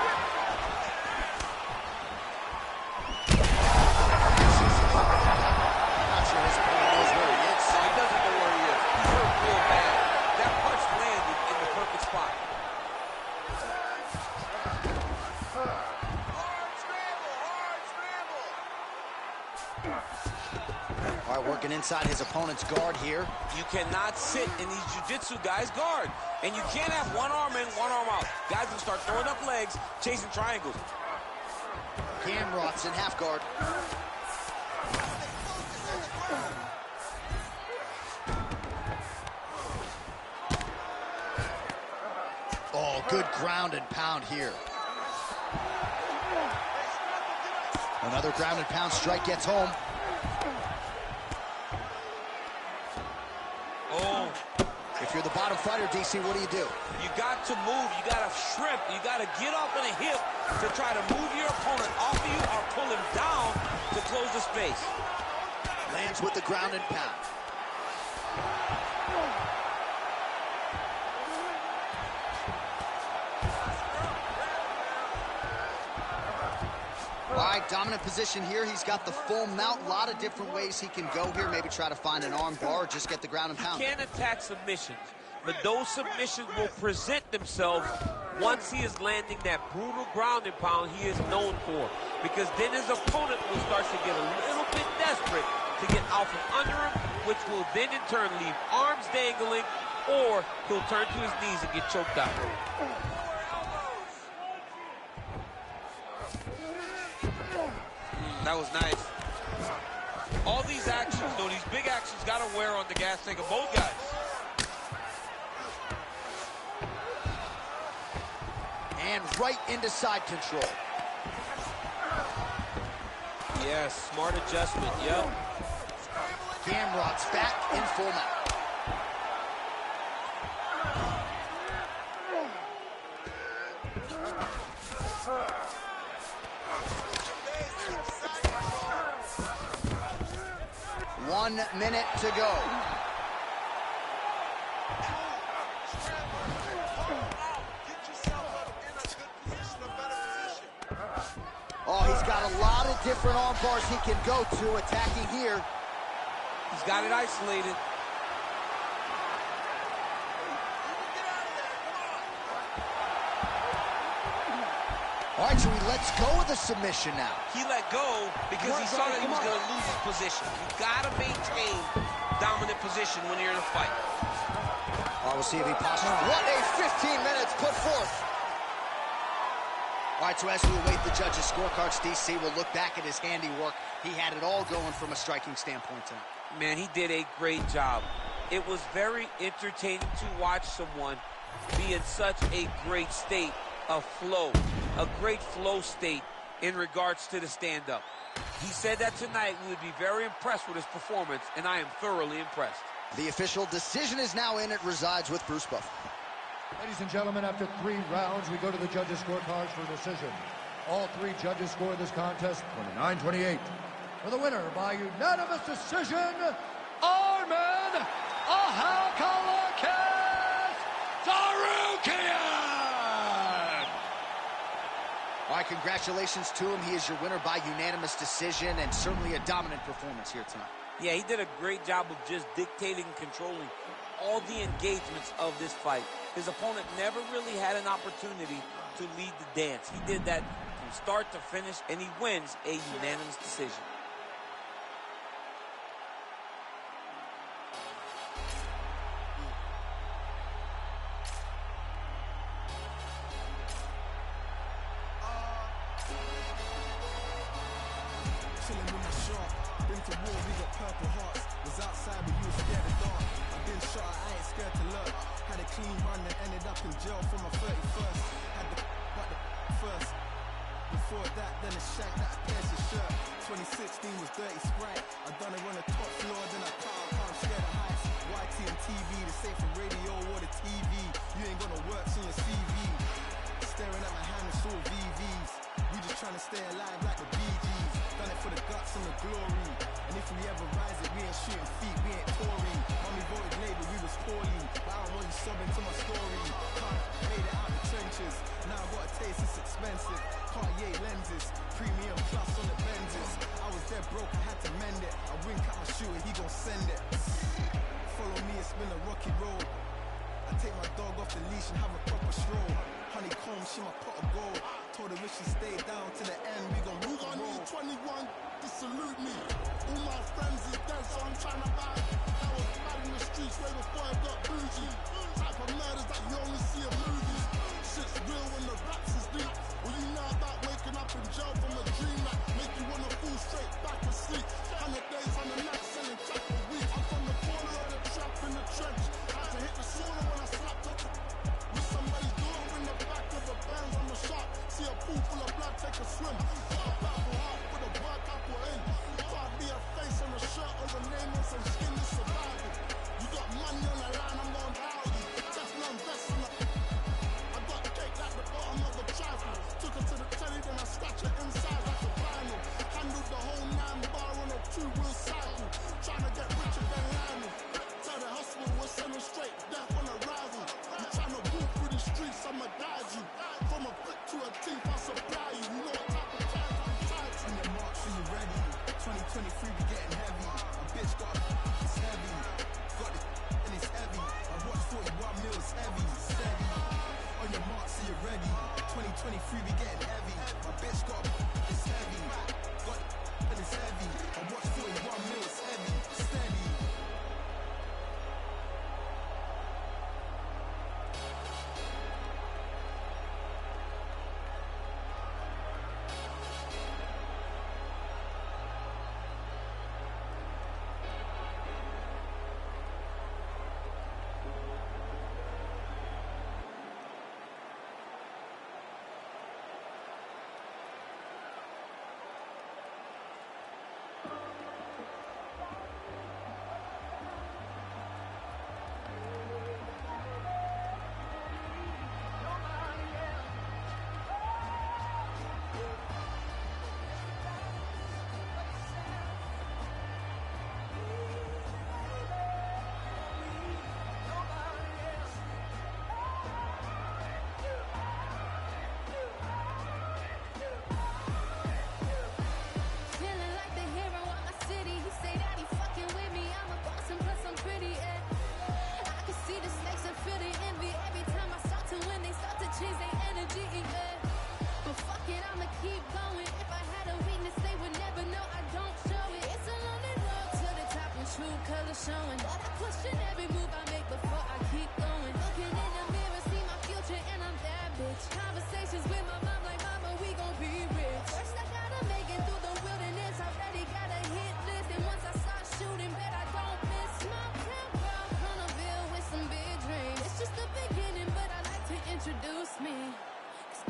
[SPEAKER 2] Not sure his opponent knows where he is.
[SPEAKER 6] He doesn't know where he is. He's hurt real bad. That punch landed in the perfect spot.
[SPEAKER 2] All right, working inside his opponent's guard here.
[SPEAKER 6] You cannot sit in these jiu-jitsu guys' guard. And you can't have one arm in, one arm out. Guys will start throwing up legs, chasing triangles.
[SPEAKER 2] Gamrot's in half guard. Oh, good ground and pound here. Another ground and pound strike gets home.
[SPEAKER 6] Oh.
[SPEAKER 2] If you're the bottom fighter, DC, what do?
[SPEAKER 6] You got to move. You got to shrimp. You got to get up in a hip to try to move your opponent off of you or pull him down to close the space.
[SPEAKER 2] Lands with the ground and pound. All right, dominant position here. He's got the full mount. A lot of different ways he can go here. Maybe try to find an arm bar or just get the ground and pound.
[SPEAKER 6] He can attack submissions, but those submissions will present themselves once he is landing that brutal ground and pound he is known for. Because then his opponent will start to get a little bit desperate to get out from under him, which will then in turn leave arms dangling, or he'll turn to his knees and get choked out. That was nice. All these actions, though, these big actions got to wear on the gas tank of both guys.
[SPEAKER 2] And right into side control.
[SPEAKER 6] Yes, smart adjustment, yep.
[SPEAKER 2] Gamrot's back in full mount. One minute to go. Oh, he's got a lot of different arm bars he can go to, attacking here.
[SPEAKER 6] He's got it isolated.
[SPEAKER 2] All right, so he lets go of the submission now.
[SPEAKER 5] He let go because he saw that he was going to lose his position. You got to maintain dominant position when you're in a fight.
[SPEAKER 2] All right, we'll see if he possibly... What a 15 minutes put forth. All right, so as we await the judges' scorecards, DC will look back at his handiwork. He had it all going from a striking standpoint tonight.
[SPEAKER 6] Man, he did a great job. It was very entertaining to watch someone be in such a great state of flow, a great flow state in regards to the stand-up. He said that tonight we would be very impressed with his performance, and I am thoroughly impressed.
[SPEAKER 2] The official decision is now in. It resides with Bruce Buffer.
[SPEAKER 3] Ladies and gentlemen, after 3 rounds, we go to the judges' scorecards for decision. All 3 judges scored this contest 29-28. For the winner by unanimous decision, Arman Ahalkalakis Sarukian!
[SPEAKER 2] All right, congratulations to him. He is your winner by unanimous decision, and certainly a dominant performance here tonight.
[SPEAKER 6] Yeah, he did a great job of just dictating and controlling all the engagements of this fight. His opponent never really had an opportunity to lead the dance. He did that from start to finish, and he wins a unanimous decision.
[SPEAKER 1] Chilling with my shark, been to war, we got purple hearts. Was outside but you were scared of dark. I've been shot, I ain't scared to lurk. Had a clean run and ended up in jail for my 31st. Had the first. Before that, then a shank that pierced his shirt. 2016 was dirty sprite. I done it on the top floor, then I can't scared of heights. YT and TV, the same for radio or the TV. You ain't gonna work on your CV. Staring at my hand, it's all VVs. We just trying to stay alive like the Bee Gees. Done it for the guts and the glory. And if we ever rise it, we ain't shooting feet, we ain't touring. Mommy voted Labour, we was poorly. But I don't want you sobbing to my story. Can't made it out the trenches. Now I got a taste, it's expensive. Cartier lenses, premium plus on the Benzes. I was dead broke, I had to mend it. I wink at my shooter, he gon' send it. Follow me, it's been a rocky road. I take my dog off the leash and have a proper stroll. Honeycomb, she my pot of gold. Told her if she stayed down to the end, we gon' roll. I need 21 to salute me. All my friends is dead, so I'm trying to buy. I was bad in the streets way before I got bougie. Type of murders that you only see in movies. Shit's real when the raps is deep. Well, you know about waking up in jail from a dream that make you wanna fall straight back to sleep. 100 days, 100 nights, selling crack a week. I'm from the corner of the trap in the trench. Had to hit the sauna when I slapped up with somebody's door in the back of a Benz on the shop. See a pool full of blood, take a swim. Got a battle heart with a work I put in. Can't be a face on a shirt or a name on some skin to survive it. You got money on the line, I'm on Audi. Teflon vest on the... I got cake like the bottom of a trifle. Took her to the telly, then I scratched her inside like a vinyl. Handled the whole 9-bar on a 2-wheel cycle. Trying to get richer than Lionel. Tell the hospital we're sending straight death on arrival. You trying to walk through the streets, I'ma guide you. From a brick to a teeth, I supply you. You know what type of time I'm tied to.
[SPEAKER 6] On your mark, so you ready. 2023, we getting heavy. A bitch got it's heavy. Got it, and it's heavy. I watch 41 mils heavy, steady. On your mark, so you ready. 2023, we getting heavy. My bitch got it's heavy. Got it, and it's heavy. I watch 41 mils heavy, steady.
[SPEAKER 9] energy, yeah. But fuck it, I'ma keep going. If I had a weakness, they would never know I don't show it. It's a lonely road to the top when true colors showing. But I question every move I make before I keep going. Looking in the mirror, see my future, and I'm that bitch. Conversations with my mom like, mama, we gon' be rich. First I gotta make it through the wilderness. Already got a hit list, and once I start shooting, bet I don't miss. Small town girl, Cronaville with some big dreams. It's just the beginning, but I like to introduce me.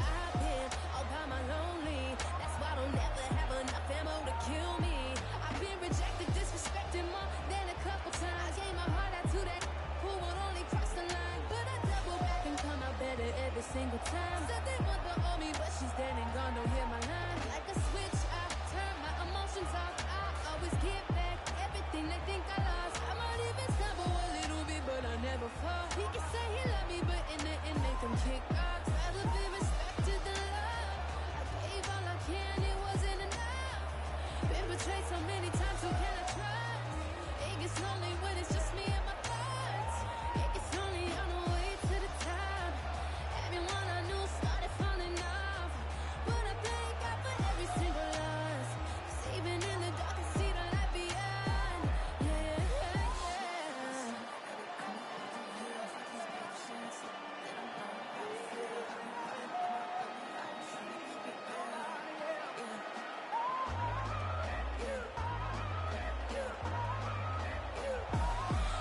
[SPEAKER 9] I've been all by my lonely. That's why I don't never have enough ammo to kill me. I've been rejected, disrespected more than a couple times. I gave my heart out to that who would only cross the line, but I double back and come out better every single time. Said they want the owe me, but she's dead and gone. Don't hear my line. Like a switch, I turn my emotions off. I always give back everything they think I lost. I might even stumble a little bit, but I never fall. He can say he love me, but in the end make him kick off. Rather be respected than love. I gave all I can, it wasn't enough. Been betrayed so many times, who can I trust? It gets lonely when it's just me and my thoughts. It gets lonely on the way to the top. Everyone I knew started falling off, but I thank God for every single loss. 'Cause even in the dark I see the light beyond. Yeah, yeah, yeah.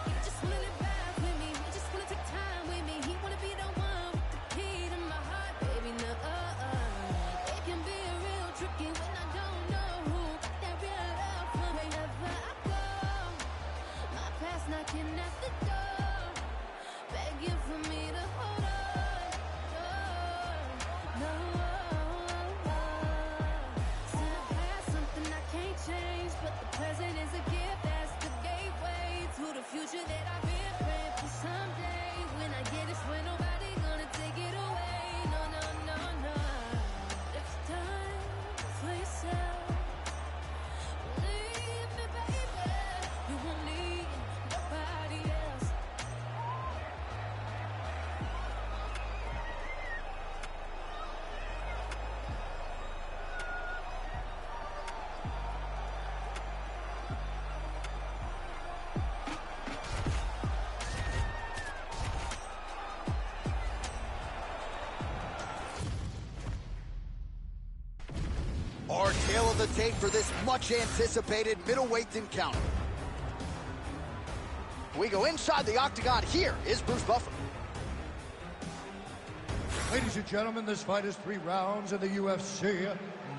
[SPEAKER 9] He just wanna live life with me. He just wanna take time with me. He wanna be the one with the key to my heart, baby. No, it can be real tricky when I don't know who got that real love for me. Wherever I go, my past knocking at the door, begging for me to hold on. No, see the past something I can't change, but the present is a gift that's the gateway to the future that I've been praying for someday. When I get it, swear nobody gonna take it away. No, no, no, no. It's time for yourself. Believe me, baby, you won't need nobody else.
[SPEAKER 2] Our tale of the tape for this much-anticipated middleweight encounter. We go inside the octagon. Here is Bruce Buffer.
[SPEAKER 3] Ladies and gentlemen, this fight is 3 rounds in the UFC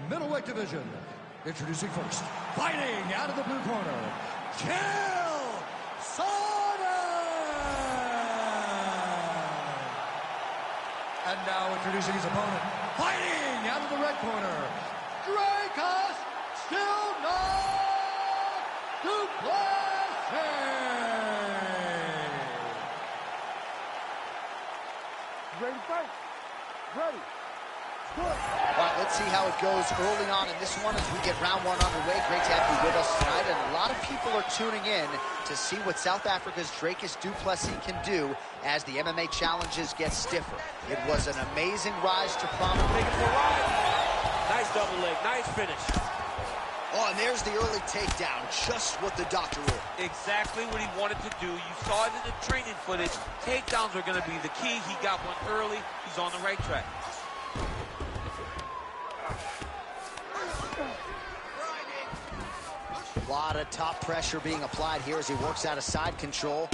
[SPEAKER 3] middleweight division. Introducing first, fighting out of the blue corner, Chael Sonnen! And now introducing his opponent, fighting out of the red corner, Dracus still not Duplessis!
[SPEAKER 4] Ready to fight? Ready. Good.
[SPEAKER 2] All right, let's see how it goes early on in this one as we get round 1 underway. Great to have you with us tonight, and a lot of people are tuning in to see what South Africa's Dracus du Plessis can do as the MMA challenges get stiffer. It was an amazing rise to prominence.
[SPEAKER 6] Nice double leg, nice finish.
[SPEAKER 2] Oh, and there's the early takedown, just what the doctor ordered.
[SPEAKER 6] Exactly what he wanted to do. You saw it in the training footage. Takedowns are going to be the key. He got one early. He's on the right track.
[SPEAKER 2] A lot of top pressure being applied here as he works out of side control.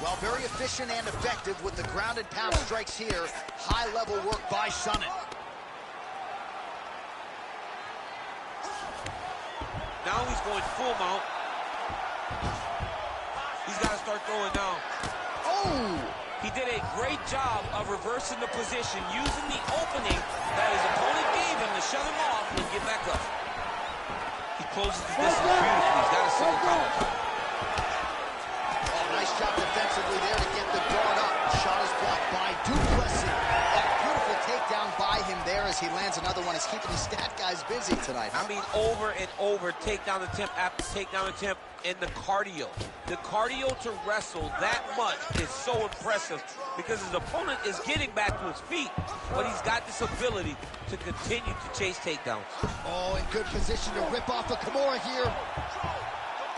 [SPEAKER 2] Well, very efficient and effective with the grounded pound strikes here. High-level work by Sonnen.
[SPEAKER 6] Now he's going full mount. He's got to start throwing now.
[SPEAKER 2] Oh!
[SPEAKER 6] He did a great job of reversing the position, using the opening that his opponent gave him to shut him off and get back up. He closes the distance beautifully. He's got a single collar.
[SPEAKER 2] Oh, nice job defensively there to get the guard up. Shot is blocked by du Plessis. A beautiful takedown by him there as he lands another one. He's keeping these stat guys busy tonight.
[SPEAKER 5] I mean, over and over, takedown attempt after takedown attempt, and the cardio. The cardio to wrestle that much is so impressive because his opponent is getting back to his feet, but he's got this ability to continue to chase takedowns.
[SPEAKER 2] Oh, in good position to rip off a Kimura here.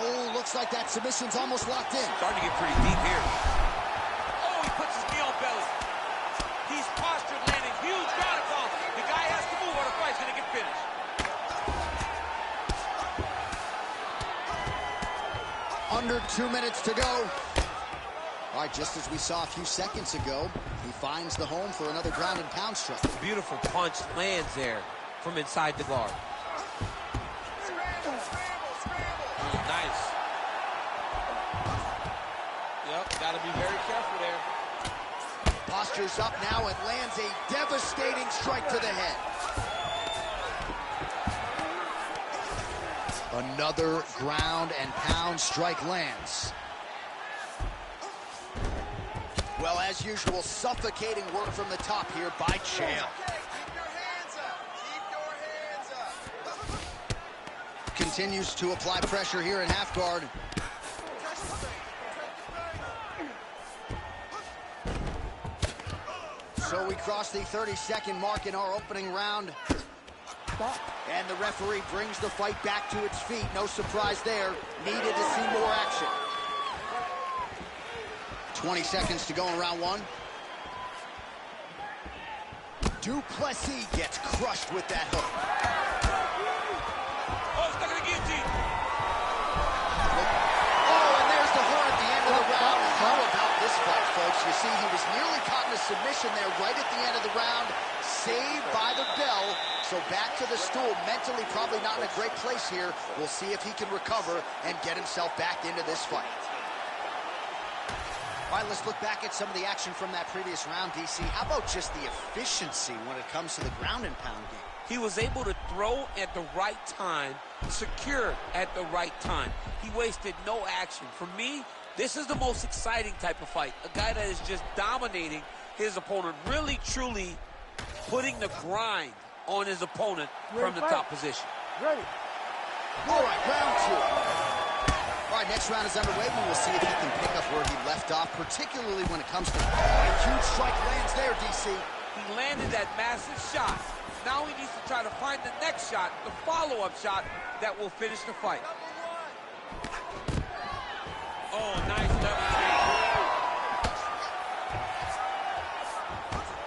[SPEAKER 2] Oh, looks like that submission's almost locked in.
[SPEAKER 5] Starting to get pretty deep here. Oh, he puts his knee on belly. He's postured, landing huge ground and pound. The guy has to move or the fight's going to get finished.
[SPEAKER 2] Under 2 minutes to go. All right, just as we saw a few seconds ago, he finds the home for another ground and pound strike.
[SPEAKER 5] Beautiful punch lands there from inside the guard. Nice. Yep, got to be very careful there.
[SPEAKER 2] Postures up now and lands a devastating strike to the head. Another ground and pound strike lands. Well, as usual, suffocating work from the top here by Chael. Continues to apply pressure here in half guard. So we cross the 30-second mark in our opening round. And the referee brings the fight back to its feet. No surprise there. Needed to see more action. 20 seconds to go in round one. Duplessis gets crushed with that hook.
[SPEAKER 5] Oh, stuck in the guillotine.
[SPEAKER 2] Oh, and there's the horn at the end of the round. How about this fight, folks? You see, he was nearly caught in a submission there right at the end of the round. Saved by the bell. So back to the stool. Mentally probably not in a great place here. We'll see if he can recover and get himself back into this fight. All right, let's look back at some of the action from that previous round, DC. How about just the efficiency when it comes to the ground and pound game?
[SPEAKER 5] He was able to throw at the right time, secure at the right time. He wasted no action. For me, this is the most exciting type of fight. A guy that is just dominating his opponent, really, truly putting the grind on his opponent from the top position.
[SPEAKER 4] Ready.
[SPEAKER 2] All right, round two. All right, next round is underway. We will see if he can pick up where he left off, particularly when it comes to a huge strike lands there, DC.
[SPEAKER 5] He landed that massive shot. Now he needs to try to find the next shot, the follow-up shot that will finish the fight. Oh, nice level.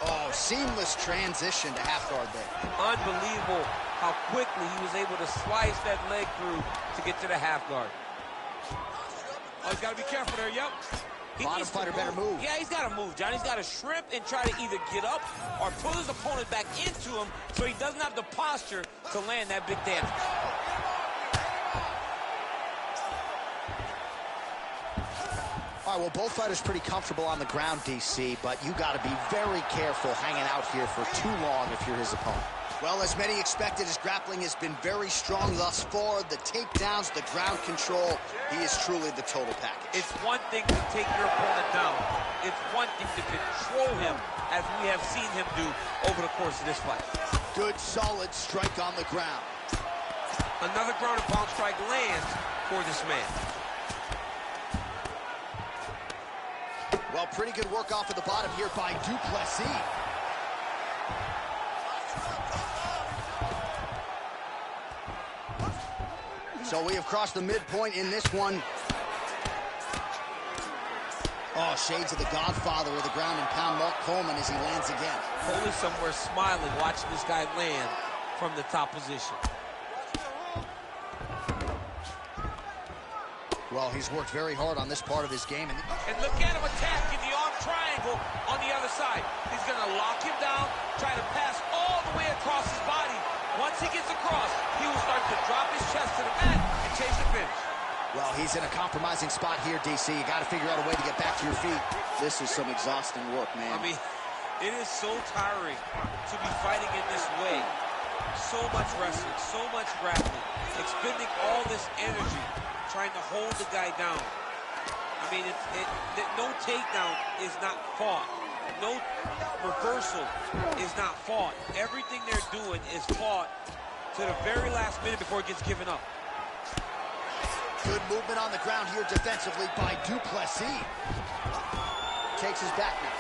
[SPEAKER 2] Oh, seamless transition to half guard there.
[SPEAKER 5] Unbelievable how quickly he was able to slice that leg through to get to the half guard. Oh, he's got to be careful there, yep.
[SPEAKER 2] Bottom fighter better move.
[SPEAKER 5] Yeah, he's got to move, John. He's got to shrimp and try to either get up or pull his opponent back into him so he doesn't have the posture to land that big damage.
[SPEAKER 2] All right, well, both fighters pretty comfortable on the ground, DC, but you got to be very careful hanging out here for too long if you're his opponent. Well, as many expected, his grappling has been very strong thus far. The takedowns, the ground control, he is truly the total package.
[SPEAKER 5] It's one thing to take your opponent down. It's one thing to control him, as we have seen him do over the course of this fight.
[SPEAKER 2] Good, solid strike on the ground.
[SPEAKER 5] Another ground and pound strike lands for this man.
[SPEAKER 2] Well, pretty good work off of the bottom here by Duplessis. So we have crossed the midpoint in this one. Oh, shades of the godfather of the ground and pound, Mark Coleman, as he lands again.
[SPEAKER 5] Foley somewhere smiling, watching this guy land from the top position.
[SPEAKER 2] Well, he's worked very hard on this part of his game.
[SPEAKER 5] And look at him attacking the arm triangle on the other side. He's going to lock him down, try to pass all the way across his body. Once he gets across, he will start to drop his chest to the mat and chase the finish.
[SPEAKER 2] Well, he's in a compromising spot here, DC. You got to figure out a way to get back to your feet. This is some exhausting work, man.
[SPEAKER 5] I mean, it is so tiring to be fighting in this way. So much wrestling, so much grappling, expending all this energy trying to hold the guy down. I mean, no takedown is not fought.
[SPEAKER 6] No reversal is not fought. Everything they're doing is fought to the very last minute before it gets given up.
[SPEAKER 2] Good movement on the ground here defensively by Duplessis. Takes his back now.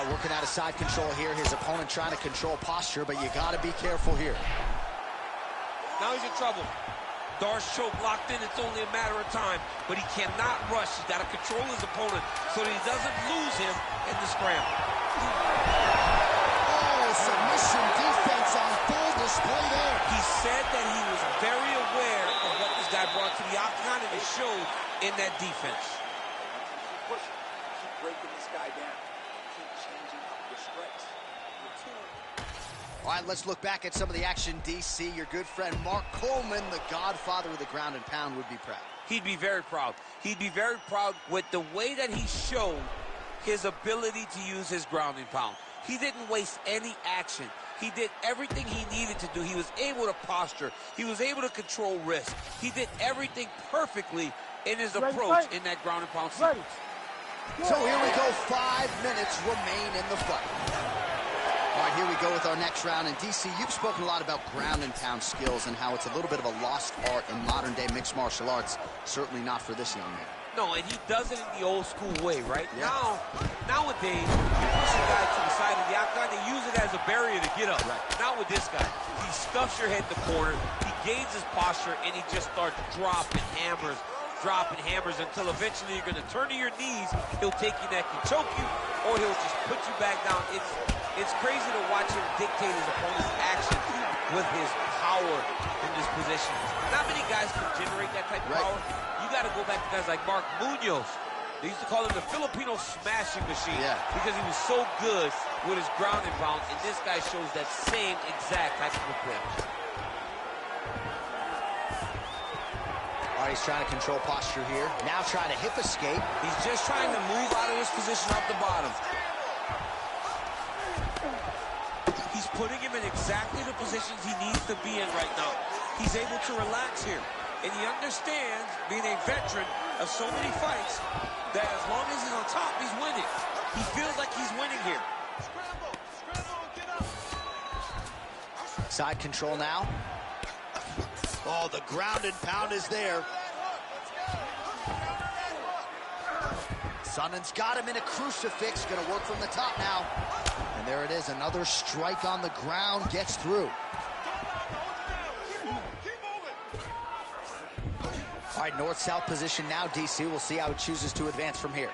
[SPEAKER 2] Working out of side control here. His opponent trying to control posture, but you got to be careful here.
[SPEAKER 6] Now he's in trouble. Darce choke locked in. It's only a matter of time, but he cannot rush. He's got to control his opponent so that he doesn't lose him in the scramble.
[SPEAKER 7] Oh, submission defense on full display there.
[SPEAKER 6] He said that he was very aware of what this guy brought to the octagon, and it showed in that defense.
[SPEAKER 7] Keep pushing. Keep breaking this guy down. Keep changing up your strikes.
[SPEAKER 2] All right, let's look back at some of the action, DC. Your good friend Mark Coleman, the godfather of the ground and pound, would be proud.
[SPEAKER 6] He'd be very proud. He'd be very proud with the way that he showed his ability to use his ground and pound. He didn't waste any action. He did everything he needed to do. He was able to posture. He was able to control risk. He did everything perfectly in his approach in that ground and pound sequence.
[SPEAKER 2] So here we go. 5 minutes remain in the fight. All right, here we go with our next round. And DC, you've spoken a lot about ground and pound skills and how it's a little bit of a lost art in modern day mixed martial arts. Certainly not for this young man.
[SPEAKER 6] No, and he does it in the old school way, right? Yeah. Nowadays, you push a guy to the side of the octagon, they use it as a barrier to get up. Right. Not with this guy. He stuffs your head in the corner, he gains his posture, and he just starts dropping hammers until eventually you're going to turn to your knees. He'll take your neck and choke you, or he'll just put you back down. It's crazy to watch him dictate his opponent's actions with his power in this position. Not many guys can generate that type of power. You got to go back to guys like Mark Munoz. They used to call him the Filipino smashing machine because he was so good with his ground and pound, and this guy shows that same exact type of approach.
[SPEAKER 2] All right, he's trying to control posture here. Now trying to hip escape.
[SPEAKER 6] He's just trying to move out of this position off the bottom. He's putting him in exactly the positions he needs to be in right now. He's able to relax here. And he understands, being a veteran of so many fights, that as long as he's on top, he's winning. He feels like he's winning here.
[SPEAKER 2] Side control now. Oh, the ground and pound is there. Sonnen's got him in a crucifix. Gonna work from the top now. And there it is, another strike on the ground, gets through. All right, north-south position now, DC. We'll see how it chooses to advance from here.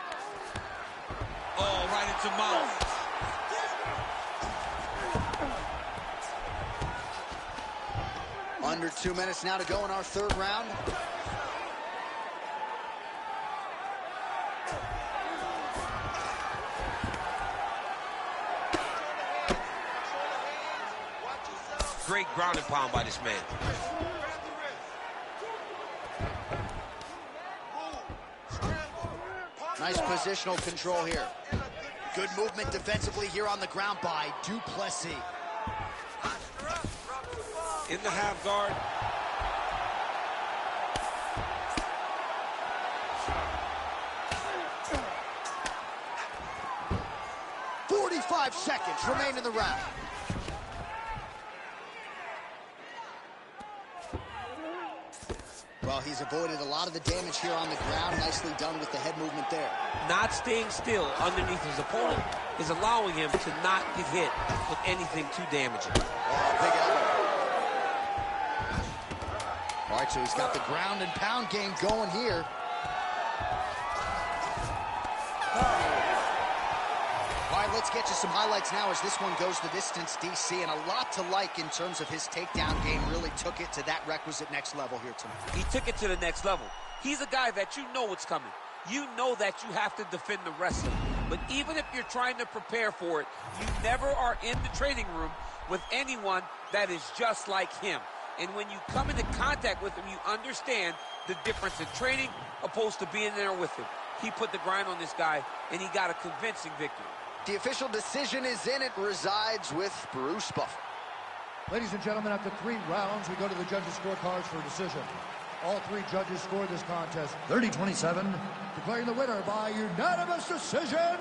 [SPEAKER 6] Oh, right into mouth.
[SPEAKER 2] Under 2 minutes now to go in our third round.
[SPEAKER 5] Great ground and pound by this man.
[SPEAKER 2] Nice positional control here. Good movement defensively here on the ground by Duplessis.
[SPEAKER 6] In the half guard.
[SPEAKER 2] .45 seconds remain in the round. Well, he's avoided a lot of the damage here on the ground. Nicely done with the head movement there.
[SPEAKER 6] Not staying still underneath his opponent is allowing him to not get hit with anything too damaging.
[SPEAKER 2] Oh, big elbow. All right, so he's got the ground and pound game going here. All right, let's get you some highlights now as this one goes the distance, DC, and a lot to like in terms of his takedown game. Really took it to that requisite next level here tonight.
[SPEAKER 6] He took it to the next level. He's a guy that you know what's coming. You know that you have to defend the wrestling. But even if you're trying to prepare for it, you never are in the training room with anyone that is just like him. And when you come into contact with him, you understand the difference in training opposed to being there with him. He put the grind on this guy, and he got a convincing victory.
[SPEAKER 2] The official decision is in. It resides with Bruce Buffer.
[SPEAKER 3] Ladies and gentlemen, after 3 rounds, we go to the judges' scorecards for a decision. All three judges scored this contest 30-27, declaring the winner by unanimous decision,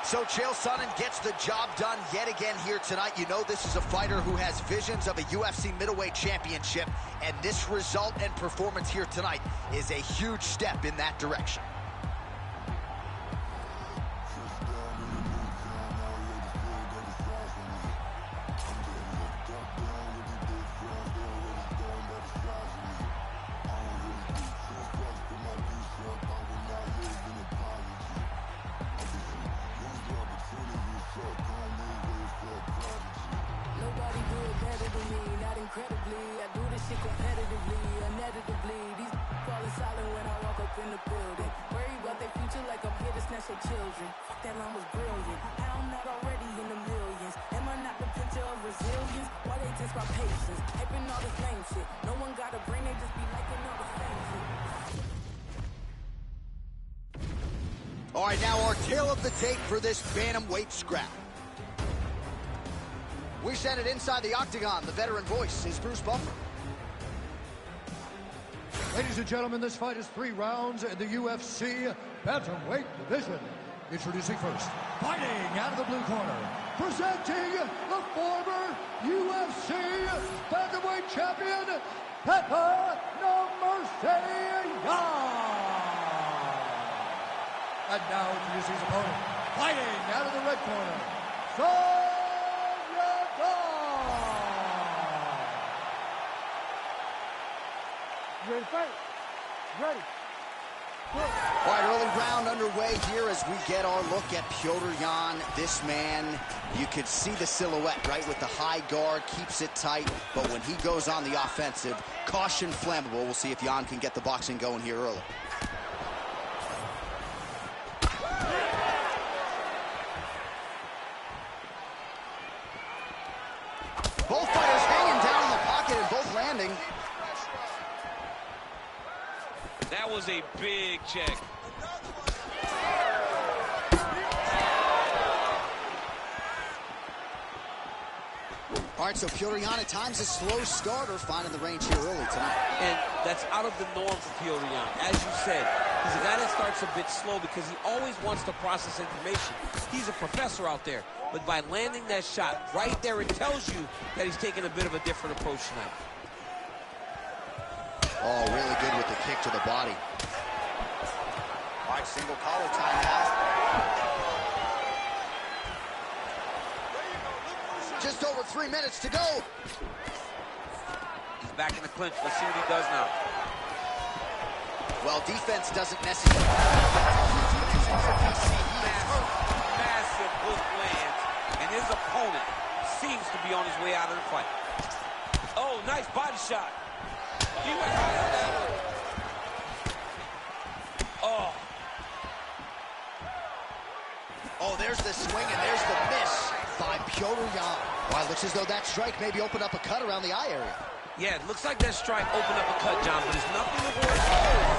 [SPEAKER 2] So Chael Sonnen gets the job done yet again here tonight. You know this is a fighter who has visions of a UFC middleweight championship, and this result and performance here tonight is a huge step in that direction.
[SPEAKER 8] Incredibly, I do this shit competitively, uneditably. These falling silent when I walk up in the building. Worry about their future like I'm here to snatch their children. Fuck, that line was brilliant. How I'm not already in the millions? Am I not the picture of resilience? Why they test my patience? Hyping all this lame shit. No one got a brain, they just be liking all the same shit.
[SPEAKER 2] All right, now our tale of the tape for this bantamweight scrap. We send it inside the octagon. The veteran voice is Bruce Buffer.
[SPEAKER 3] Ladies and gentlemen, this fight is 3 rounds in the UFC bantamweight division. Introducing first, fighting out of the blue corner, presenting the former UFC bantamweight champion, Pepper No Mercy Yan. And now introducing his opponent, fighting out of the red corner,
[SPEAKER 4] You ready to fight? Ready.
[SPEAKER 2] All right, early round underway here as we get our look at Petr Yan. This man, you could see the silhouette, right, with the high guard, keeps it tight, but when he goes on the offensive, caution flammable. We'll see if Yan can get the boxing going here early. Both fighters hanging down in the pocket and both landing.
[SPEAKER 5] That was a big check.
[SPEAKER 2] All right, so Petr Yan at times a slow starter, finding the range here early tonight.
[SPEAKER 6] And that's out of the norm for Petr Yan. As you said, he's a guy that starts a bit slow because he always wants to process information. He's a professor out there. But by landing that shot right there, it tells you that he's taking a bit of a different approach tonight.
[SPEAKER 2] Oh, really good with the kick to the body. All right, single collar time now. Just over 3 minutes to go.
[SPEAKER 6] He's back in the clinch. Let's see what he does now.
[SPEAKER 2] Well, defense doesn't necessarily...
[SPEAKER 6] Massive hook lands, and his opponent seems to be on his way out of the fight. Oh, nice body shot. He went high on that one. Oh.
[SPEAKER 2] Oh, there's the swing, and there's the miss by Petr Yan. Wow, looks as though that strike maybe opened up a cut around the eye area.
[SPEAKER 5] Yeah, it looks like that strike opened up a cut, John, but it's nothing to worry about.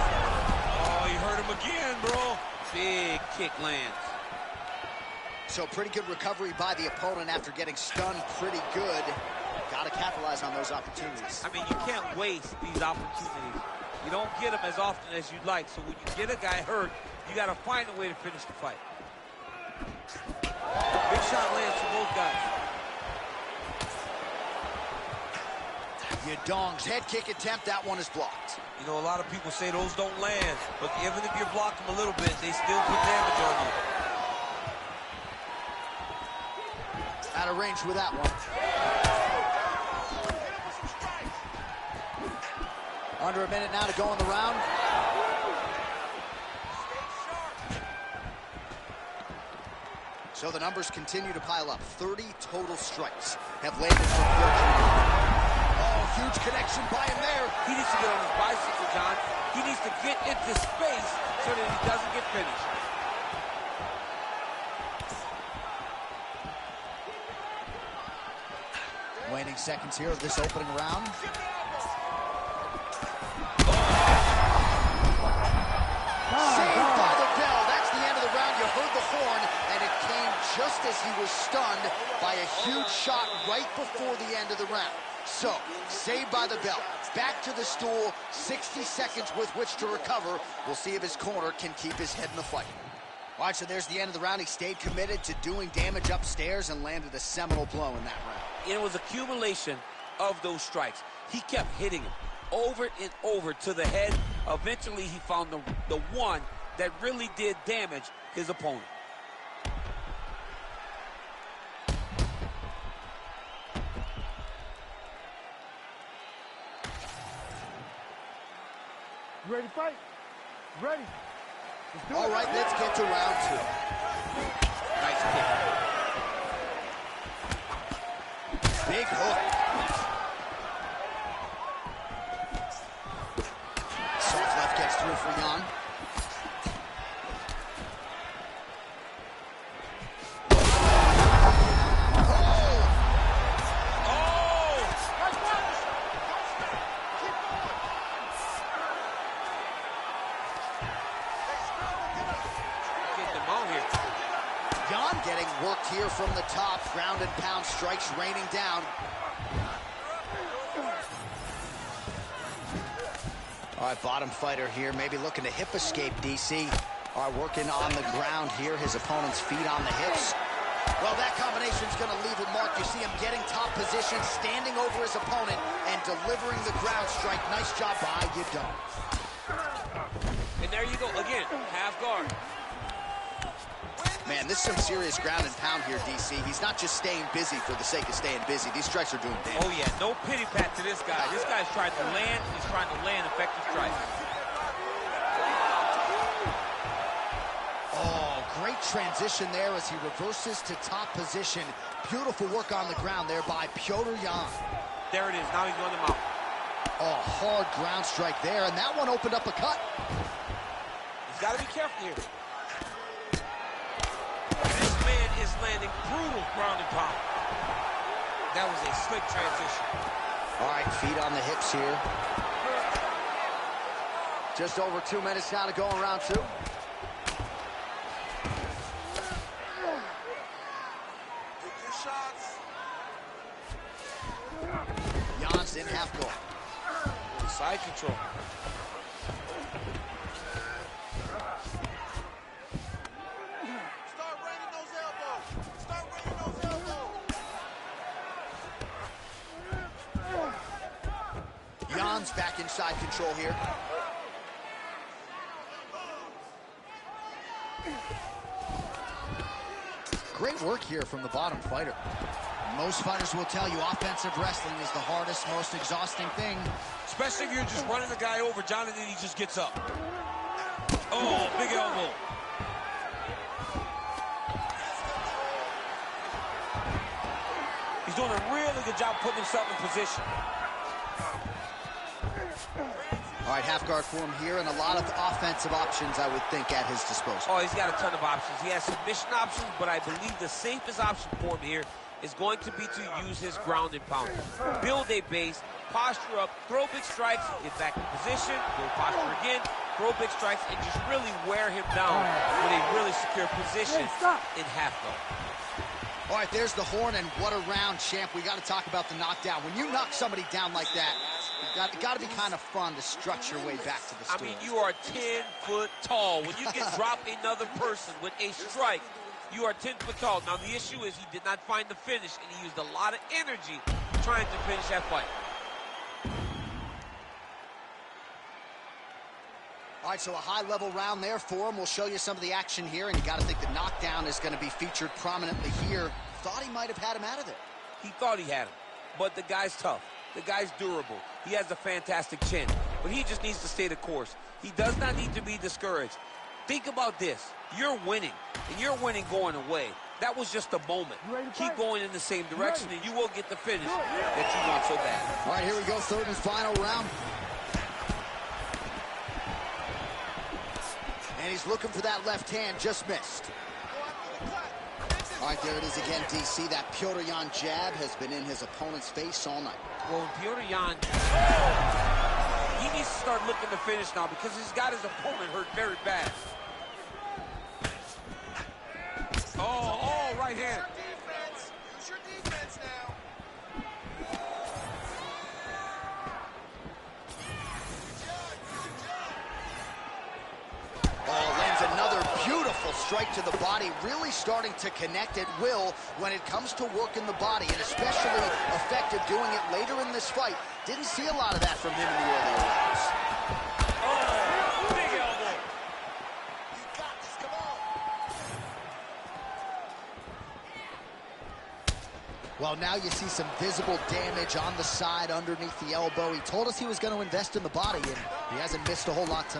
[SPEAKER 5] Oh, you hurt him again, bro.
[SPEAKER 6] Big kick lands.
[SPEAKER 2] So pretty good recovery by the opponent after getting stunned pretty good. Got to capitalize on those opportunities.
[SPEAKER 6] I mean, you can't waste these opportunities. You don't get them as often as you'd like. So when you get a guy hurt, you got to find a way to finish the fight. Big shot lands for both guys.
[SPEAKER 2] Yadong's head kick attempt, that one is blocked.
[SPEAKER 5] You know, a lot of people say those don't land, but even if you block them a little bit, they still put damage on you.
[SPEAKER 2] Out of range with that one. Under a minute now to go in the round. So the numbers continue to pile up. 30 total strikes have landed from Petr Yan. Oh, huge connection by him there.
[SPEAKER 6] He needs to get on his bicycle, John. He needs to get into space so that he doesn't get finished.
[SPEAKER 2] Waning seconds here of this opening round. Saved by the bell. That's the end of the round. You heard the horn, and it came just as he was stunned by a huge shot right before the end of the round. So, saved by the bell. Back to the stool, 60 seconds with which to recover. We'll see if his corner can keep his head in the fight. All right, so there's the end of the round. He stayed committed to doing damage upstairs and landed a seminal blow in that round.
[SPEAKER 6] It was accumulation of those strikes. He kept hitting him over and over to the head. Eventually, he found the one that really did damage his opponent.
[SPEAKER 4] You ready to fight? Ready. Let's do it.
[SPEAKER 2] All right, let's get to round 2.
[SPEAKER 6] Nice kick.
[SPEAKER 2] Big hook. Soft left gets through for Jan. Getting worked here from the top. Ground and pound strikes raining down. All right, bottom fighter here, maybe looking to hip escape, DC. All right, working on the ground here. His opponent's feet on the hips. Well, that combination's going to leave a mark. You see him getting top position, standing over his opponent, and delivering the ground strike. Nice job by you don't.
[SPEAKER 6] And there you go, again, half guard.
[SPEAKER 2] Man, this is some serious ground and pound here, DC. He's not just staying busy for the sake of staying busy. These strikes are doing damage.
[SPEAKER 6] Oh, yeah, no pity pat to this guy. This guy's trying to land. He's trying to land effective strikes.
[SPEAKER 2] Oh, great transition there as he reverses to top position. Beautiful work on the ground there by Petr Yan.
[SPEAKER 6] There it is. Now he's going to mount.
[SPEAKER 2] Oh, hard ground strike there, and that one opened up a cut.
[SPEAKER 6] He's got to be careful here. Is landing brutal ground and pound. That was a slick transition.
[SPEAKER 2] All right, feet on the hips here. Just over 2 minutes now to go in round 2.
[SPEAKER 7] Take your shots.
[SPEAKER 2] Jan's in half guard.
[SPEAKER 6] Side control.
[SPEAKER 2] Jan's back in side control here. Great work here from the bottom fighter. Most fighters will tell you offensive wrestling is the hardest, most exhausting thing.
[SPEAKER 6] Especially if you're just running the guy over, Jonathan, he just gets up. Oh, big elbow. He's doing a really good job putting himself in position.
[SPEAKER 2] All right, half guard for him here, and a lot of offensive options, I would think, at his disposal.
[SPEAKER 6] Oh, he's got a ton of options. He has submission options, but I believe the safest option for him here is going to be to use his ground and pound. Build a base, posture up, throw big strikes, get back in position, build posture again, throw big strikes, and just really wear him down with a really secure position in half guard.
[SPEAKER 2] All right, there's the horn, and what a round, champ. We got to talk about the knockdown. When you knock somebody down like that, it got to be kind of fun to strut your way back to the stool.
[SPEAKER 6] I mean, you are 10 foot tall. When you can drop another person with a strike, you are 10 foot tall. Now, the issue is he did not find the finish, and he used a lot of energy trying to finish that fight.
[SPEAKER 2] All right, so a high-level round there for him. We'll show you some of the action here, and you got to think the knockdown is going to be featured prominently here. Thought he might have had him out of there.
[SPEAKER 6] He thought he had him, but the guy's tough. The guy's durable. He has a fantastic chin, but he just needs to stay the course. He does not need to be discouraged. Think about this. You're winning, and you're winning going away. That was just a moment. Keep going in the same direction, and you will get the finish that you want so bad.
[SPEAKER 2] All right, here we go, third and final round. And he's looking for that left hand, just missed. All right, there it is again, DC. That Petr Yan jab has been in his opponent's face all night.
[SPEAKER 6] Well, Petr Yan, he needs to start looking to finish now because he's got his opponent hurt very bad. Oh, right
[SPEAKER 2] strike to the body, really starting to connect at will when it comes to working the body, and especially effective doing it later in this fight. Didn't see a lot of that from him in the earlier rounds.
[SPEAKER 6] Oh, big elbow.
[SPEAKER 7] You got this, come on.
[SPEAKER 2] Well, now you see some visible damage on the side underneath the elbow. He told us he was going to invest in the body, and he hasn't missed a whole lot tonight.